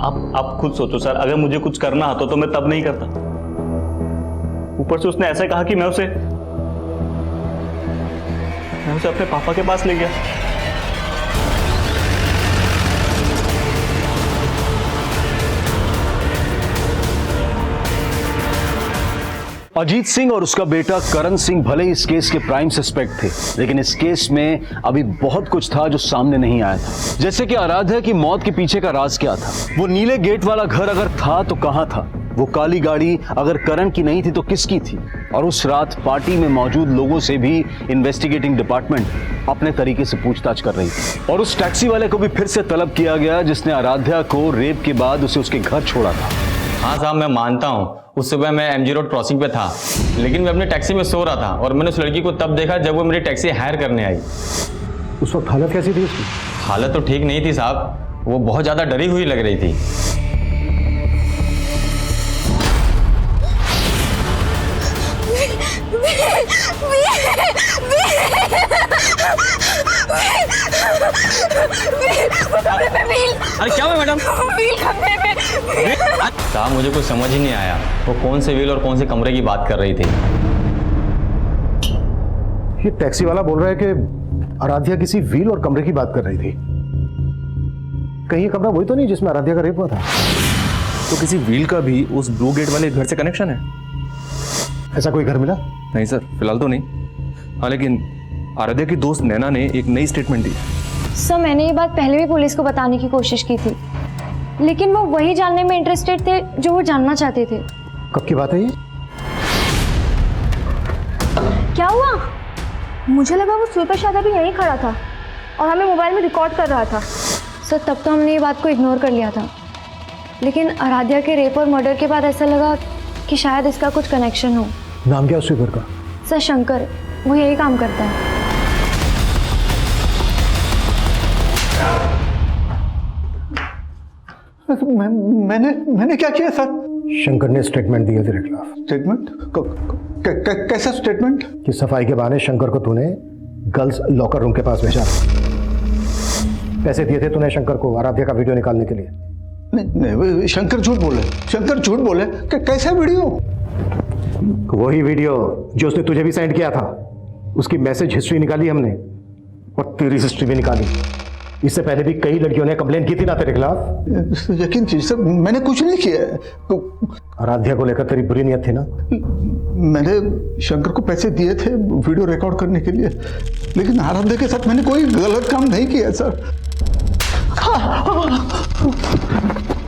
आप खुद सोचो सर, अगर मुझे कुछ करना होता तो मैं तब नहीं करता। ऊपर से उसने ऐसे कहा कि मैं उसे अपने पापा के पास ले गया। अजीत सिंह और उसका बेटा करण सिंह भले ही इस केस के प्राइम सस्पेक्ट थे, लेकिन इस केस में अभी बहुत कुछ था जो सामने नहीं आया था। जैसे कि आराध्या की मौत के पीछे का राज क्या था, वो नीले गेट वाला घर अगर था तो कहां था, वो काली गाड़ी अगर करण की नहीं थी तो किसकी थी, और उस रात पार्टी में मौजूद लोगों से भी इन्वेस्टिगेटिंग डिपार्टमेंट अपने तरीके से पूछताछ कर रही थी। और उस टैक्सी वाले को भी फिर से तलब किया गया जिसने आराध्या को रेप के बाद उसे उसके घर छोड़ा था। हाँ साहब, मैं मानता हूँ उस सुबह मैं MG रोड क्रॉसिंग पे था, लेकिन मैं अपनी टैक्सी में सो रहा था और मैंने उस लड़की को तब देखा जब वो मेरी टैक्सी हायर करने आई। उस वक्त हालत कैसी थी उसकी? हालत तो ठीक नहीं थी साहब, वो बहुत ज़्यादा डरी हुई लग रही थी। अरे क्या हुआ मैडम? साहब मुझे कुछ समझ ही नहीं आया, वो कौन से व्हील और कौन से कमरे की बात कर रही थी। ये टैक्सी वाला बोल रहा है कि आराध्या किसी व्हील और कमरे की बात कर रही थी। कहीं ये कमरा वही तो नहीं जिसमें आराध्या का रेप हुआ था? तो किसी व्हील का भी उस ब्लू गेट वाले घर से कनेक्शन है? ऐसा कोई घर मिला? नहीं सर, फिलहाल तो नहीं। हाँ, लेकिन आराध्या की दोस्त नैना ने एक नई स्टेटमेंट दी। सर, मैंने ये बात पहले भी पुलिस को बताने की कोशिश की थी, लेकिन वो वही जानने में इंटरेस्टेड थे जो वो जानना चाहते थे। कब की बात है ये? क्या हुआ? मुझे लगा वो सुपर शादा भी यहीं खड़ा था और हमें मोबाइल में रिकॉर्ड कर रहा था। सर, तब तो हमने ये बात को इग्नोर कर लिया था, लेकिन आराध्या के रेप और मर्डर के बाद ऐसा लगा कि शायद इसका कुछ कनेक्शन हो। नाम क्या उस स्वीपर का? सर, शंकर, वो यही काम करता है। मैंने क्या किया सर? शंकर ने स्टेटमेंट दिया तेरे खिलाफ। स्टेटमेंट? कैसा स्टेटमेंट? कि सफाई के बहाने शंकर को तूने गर्ल्स लॉकर रूम के पास भेजा। पैसे दिए थे तूने शंकर को आराध्या का वीडियो निकालने के लिए। नहीं, शंकर झूठ बोले। शंकर झूठ बोले। कैसा वीडियो? वही वीडियो जो उसने तुझे भी सेंड किया था। उसकी मैसेज हिस्ट्री निकाली हमने और तेरी हिस्ट्री भी निकाली। इससे पहले भी कई लड़कियों ने कंप्लेन की थी ना तेरे खिलाफ। यकीन कीजिए सर, मैंने कुछ नहीं किया। आराध्या को लेकर तेरी बुरी नियत थी ना? मैंने शंकर को पैसे दिए थे वीडियो रिकॉर्ड करने के लिए, लेकिन आराध्या के साथ मैंने कोई गलत काम नहीं किया सर।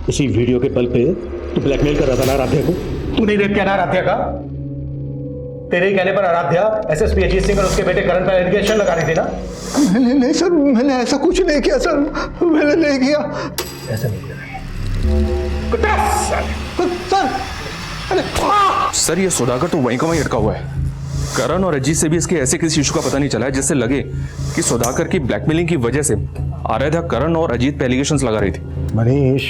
इसी वीडियो के बल पे तू ब्लैकमेल कर रहा था ना आराध्या को? तू नहीं रेप किया ना आराध्या का? तेरे ही कहने पर आराध्या एसएसपी अजीत सिंह और उसके बेटे करण पर एलिगेशन लगा रही थी ना? नहीं सर, मैंने ऐसा कुछ नहीं किया सर, मैंने नहीं किया। ऐसा नहीं किया सर, ये सुधाकर तो वहीं का वहीं अटका हुआ है। करण और अजीत से भी इसके ऐसे किसी इशू का पता नहीं चला है जिससे लगे कि सुधाकर की ब्लैकमेलिंग की वजह से आराध्या करण और अजीत पे एलिगेशंस लगा रही थी। मनीष,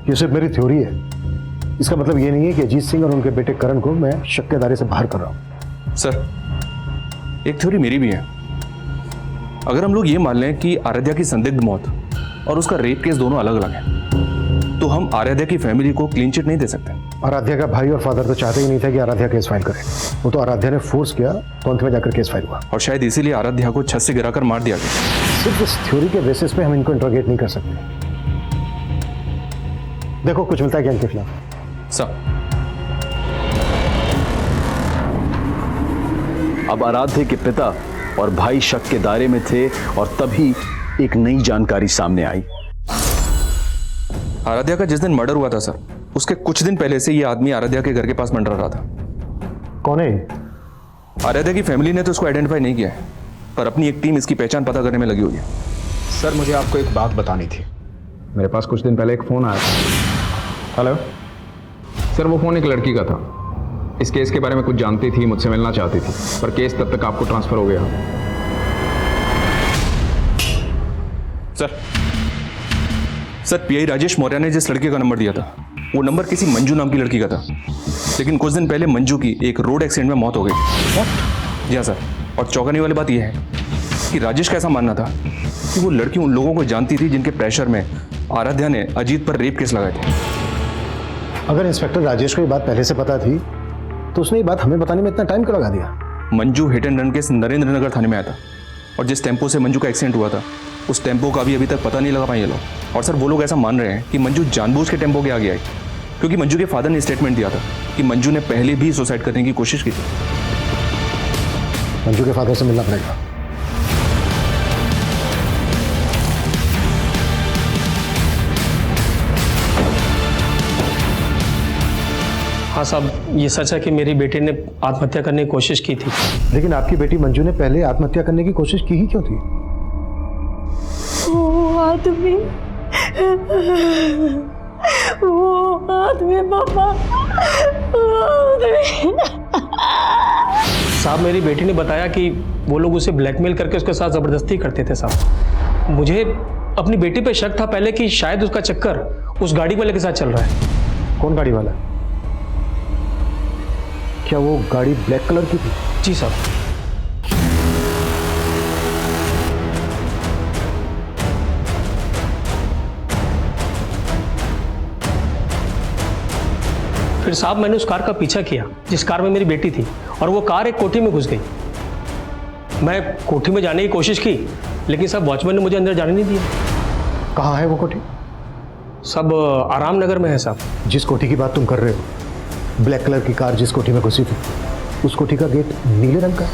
ये सिर्फ मेरी थ्योरी है। इसका मतलब ये नहीं है कि अजीत सिंह और उनके बेटे करण को मैं शक के दायरे से बाहर कर रहा हूं। सर, एक थ्योरी मेरी भी है। अगर हम लोग ये मान लें कि आराध्या की संदिग्ध मौत और उसका रेप केस दोनों अलग अलग हैं, तो हम आराध्या की फैमिली को क्लीन चिट नहीं दे सकते। आराध्या का भाई और फादर तो चाहते ही नहीं था कि आराध्या केस फाइल करे। वो तो आराध्या ने फोर्स किया तो अंत में जाकर केस फाइल हुआ। और शायद इसीलिए आराध्या को छत से गिराकर मार दिया गया। सिर्फ इस थ्योरी के बेसिस पे हम इनको इंट्रोगेट नहीं कर सकते। देखो कुछ मिलता है क्या इनके खिलाफ? अब आराध्या के पिता और भाई शक के दायरे में थे और तभी एक नई जानकारी सामने आई। आराध्या का जिस दिन मर्डर हुआ था सर, उसके कुछ दिन पहले से ये आदमी आराध्या के घर के पास मंडरा रहा था। कौन है? आराध्या की फैमिली ने तो उसको आइडेंटिफाई नहीं किया है, पर अपनी एक टीम इसकी पहचान पता करने में लगी हुई है। सर, मुझे आपको एक बात बतानी थी। मेरे पास कुछ दिन पहले एक फ़ोन आया था। हेलो सर, वो फ़ोन एक लड़की का था। इस केस के बारे में कुछ जानती थी, मुझसे मिलना चाहती थी, पर केस तब तक आपको ट्रांसफ़र हो गया। सर, पीआई राजेश मौर्य ने जिस लड़के का नंबर दिया था, वो नंबर किसी मंजू नाम की लड़की का था। लेकिन कुछ दिन पहले मंजू की एक रोड एक्सीडेंट में मौत हो गई। जी हाँ सर, और चौंकाने वाली बात यह है कि राजेश का ऐसा मानना था कि वो लड़की उन लोगों को जानती थी जिनके प्रेशर में आराध्या ने अजीत पर रेप केस लगाए थे। अगर इंस्पेक्टर राजेश को ये बात पहले से पता थी तो उसने ये बात हमें बताने में इतना टाइम क्यों लगा दिया? Manju hit and run case Narendra Nagar थाने में आया था और जिस टेम्पो से मंजू का एक्सीडेंट हुआ था उस टेम्पो का भी अभी तक पता नहीं लगा पाए ये लोग। और सर वो लोग ऐसा मान रहे हैं कि मंजू जानबूझ के टेम्पो के आगे आई, क्योंकि मंजू के फादर ने स्टेटमेंट दिया था कि मंजू ने पहले भी सुसाइड करने की कोशिश की थी। मंजू के फादर से मिलना पड़ेगा। हाँ साहब, ये सच है कि मेरी बेटी ने आत्महत्या करने की कोशिश की थी। लेकिन आपकी बेटी मंजू ने पहले आत्महत्या करने की कोशिश की ही क्यों थी? वो आदमी पापा, साहब मेरी बेटी ने बताया कि वो लोग उसे ब्लैकमेल करके उसके साथ ज़बरदस्ती करते थे साहब। मुझे अपनी बेटी पे शक था पहले कि शायद उसका चक्कर उस गाड़ी वाले के साथ चल रहा है। कौन गाड़ी वाला? क्या वो गाड़ी ब्लैक कलर की थी? जी साहब। फिर साहब मैंने उस कार का पीछा किया जिस कार में मेरी बेटी थी, और वो कार एक कोठी में घुस गई। मैं कोठी में जाने की कोशिश की, लेकिन साहब वॉचमैन ने मुझे अंदर जाने नहीं दिया। कहाँ है वो कोठी? सब आराम नगर में है साहब। जिस कोठी की बात तुम कर रहे हो, ब्लैक कलर की कार जिस कोठी में घुसी थी, उस कोठी का गेट नीले रंग का?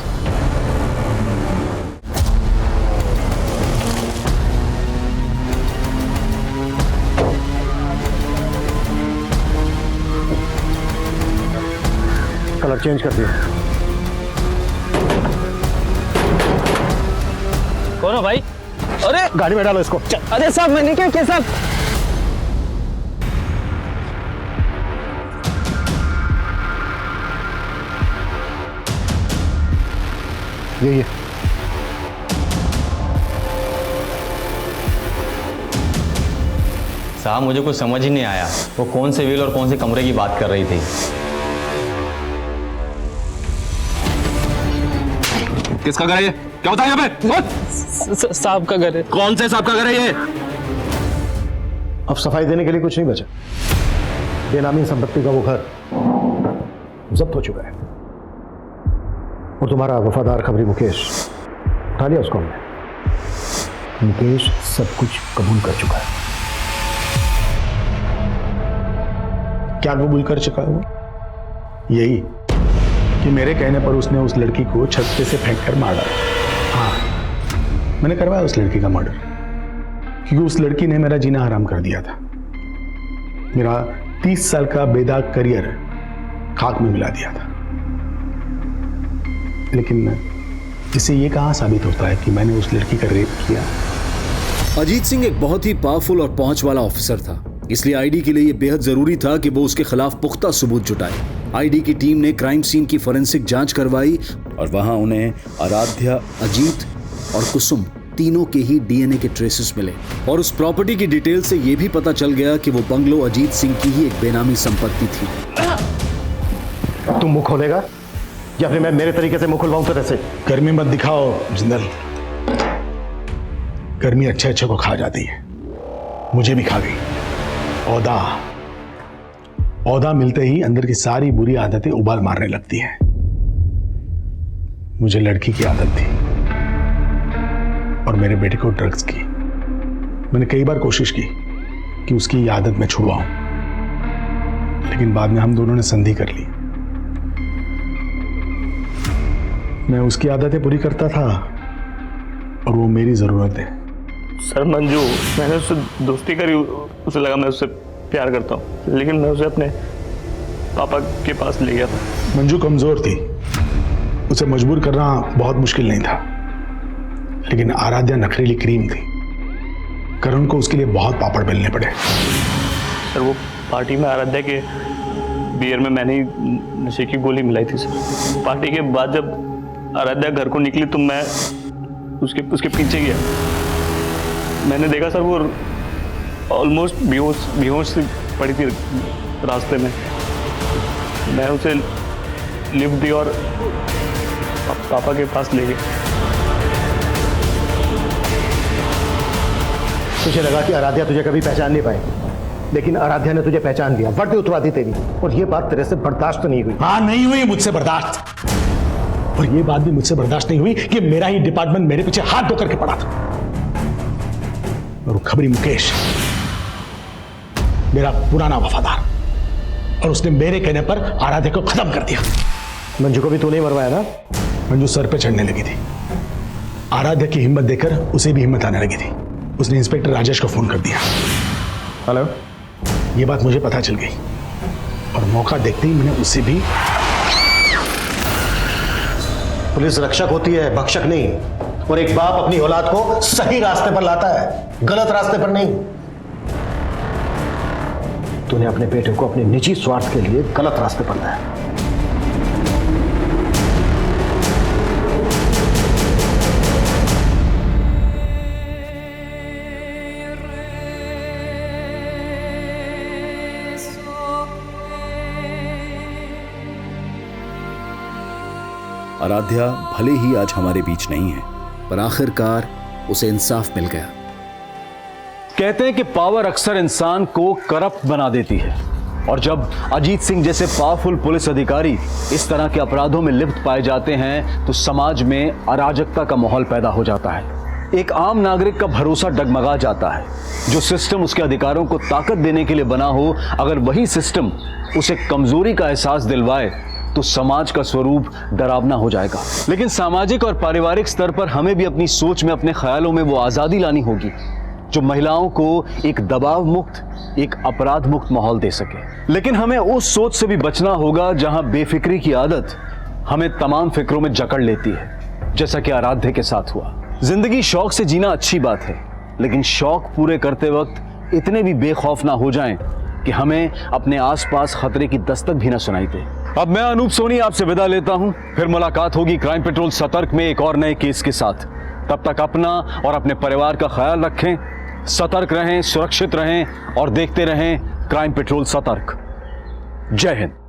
कलर चेंज कर दिया। कौन हो भाई? अरे गाड़ी में डालो इसको। अरे साहब मैंने क्या किया साहब? ये साहब मुझे कुछ समझ ही नहीं आया, वो कौन से व्हील और कौन से कमरे की बात कर रही थी। किसका घर है ये? क्या होता है यहाँ पे? साहब का घर है। कौन से साहब का घर है ये? अब सफाई देने के लिए कुछ नहीं बचा। बेनामी संपत्ति का वो घर जब्त हो चुका है और तुम्हारा वफादार खबरी मुकेश उठा लिया उसको हमने। मुकेश सब कुछ कबूल कर चुका है। क्या कबूल कर चुका है वो? यही कि मेरे कहने पर उसने उस लड़की को छत पे से फेंक कर मार डाला। हाँ, मैंने करवाया उस लड़की का मर्डर, क्योंकि उस लड़की ने मेरा जीना हराम कर दिया था। मेरा 30 साल का बेदाग करियर खाक में मिला दिया था। लेकिन इससे ये कहाँ साबित होता है कि मैंने उस लड़की का रेप किया? अजीत सिंह एक बहुत ही पावरफुल और पहुंच वाला ऑफिसर था, इसलिए आईडी के लिए यह बेहद जरूरी था कि वो उसके खिलाफ पुख्ता सबूत जुटाए। आईडी की टीम ने क्राइम सीन की फोरेंसिक जांच करवाई और वहां उन्हें आराध्या, अजीत और कुसुम तीनों के ही डीएनए के ट्रेसेस मिले। और उस प्रॉपर्टी की डिटेल से यह भी पता चल गया कि वो बंगलो अजीत सिंह की ही एक बेनामी संपत्ति थी। तुम मुंह खोलेगा या फिर मैं मेरे तरीके से मुंह खुलवाऊं तेरे से? गर्मी मत दिखाओ जिंदल। गर्मी अच्छे अच्छे को खा जाती है, मुझे भी खा गई। औदा मिलते ही अंदर की सारी बुरी आदतें उबाल मारने लगती हैं। मुझे लड़की की आदत थी और मेरे बेटे को ड्रग्स की। मैंने कई बार कोशिश की कि उसकी ये आदत मैं छुड़वाऊं, लेकिन बाद में हम दोनों ने संधि कर ली। मैं उसकी आदतें पूरी करता था और वो मेरी जरूरत है। सर मंजू, मैंने उससे दोस्ती करी, उसे लगा मैं उससे प्यार करता हूँ, लेकिन मैं उसे अपने पापा के पास ले गया था। मंजू कमजोर थी, उसे मजबूर करना बहुत मुश्किल नहीं था, लेकिन आराध्या नखरीली क्रीम थी। करुण को उसके लिए बहुत पापड़ बेलने पड़े। सर वो पार्टी में आराध्या के बियर में मैंने ही नशे की गोली मिलाई थी सर। पार्टी के बाद जब आराध्या घर को निकली तो मैं उसके पीछे गया। मैंने देखा सर वो ऑलमोस्ट बेहोश से पड़ी थी रास्ते में। मैं उसे लिफ्ट दी और पापा के पास ले गया। तुझे लगा कि आराध्या तुझे कभी पहचान नहीं पाएगी, लेकिन आराध्या ने तुझे पहचान लिया, वर्दी उतरवा दी तेरी। और ये बात तेरे से बर्दाश्त नहीं हुई। हाँ, नहीं हुई मुझसे बर्दाश्त। और ये बात भी मुझसे बर्दाश्त नहीं हुई कि मेरा ही डिपार्टमेंट मेरे पीछे हाथ धो करके पड़ा था। और वो खबरी मुकेश, मेरा पुराना वफादार, और उसने मेरे कहने पर आराध्या को खत्म कर दिया। मंजू को भी तूने मरवाया ना? मंजू सर पे चढ़ने लगी थी। आराध्या की हिम्मत देखकर उसे भी हिम्मत आने लगी थी। उसने इंस्पेक्टर राजेश को फोन कर दिया। हेलो, ये बात मुझे पता चल गई और मौका देखते ही मैंने उसे भी। पुलिस रक्षक होती है, भक्षक नहीं। और एक बाप अपनी औलाद को सही रास्ते पर लाता है, गलत रास्ते पर नहीं। तूने अपने बेटे को अपने निजी स्वार्थ के लिए गलत रास्ते पर लाया। आराध्या भले ही आज हमारे बीच नहीं है, पर आखिरकार उसे इंसाफ मिल गया। कहते हैं कि पावर अक्सर इंसान को करप्ट बना देती है, और जब अजीत सिंह जैसे पावरफुल पुलिस अधिकारी इस तरह के अपराधों में लिप्त पाए जाते हैं तो समाज में अराजकता का माहौल पैदा हो जाता है। एक आम नागरिक का भरोसा डगमगा जाता है। जो सिस्टम उसके अधिकारों को ताकत देने के लिए बना हो, अगर वही सिस्टम उसे कमजोरी का एहसास दिलवाए तो समाज का स्वरूप डरावना हो जाएगा। लेकिन सामाजिक और पारिवारिक स्तर पर हमें भी अपनी सोच में, अपने ख्यालों में वो आजादी लानी होगी जो महिलाओं को एक दबाव मुक्त, एक अपराध मुक्त माहौल दे सके। लेकिन हमें उस सोच से भी बचना होगा जहां बेफिक्री की आदत हमें तमाम फिक्रों में जकड़ लेती है, जैसा कि आराध्या के साथ हुआ। जिंदगी शौक से जीना अच्छी बात है, लेकिन शौक पूरे करते वक्त इतने भी बेखौफ ना हो जाएं कि हमें अपने आसपास खतरे की दस्तक भी ना सुनाई दे। अब मैं अनूप सोनी आपसे विदा लेता हूं। फिर मुलाकात होगी क्राइम पेट्रोल सतर्क में एक और नए केस के साथ। तब तक अपना और अपने परिवार का ख्याल रखें, सतर्क रहें, सुरक्षित रहें और देखते रहें क्राइम पेट्रोल सतर्क। जय हिंद।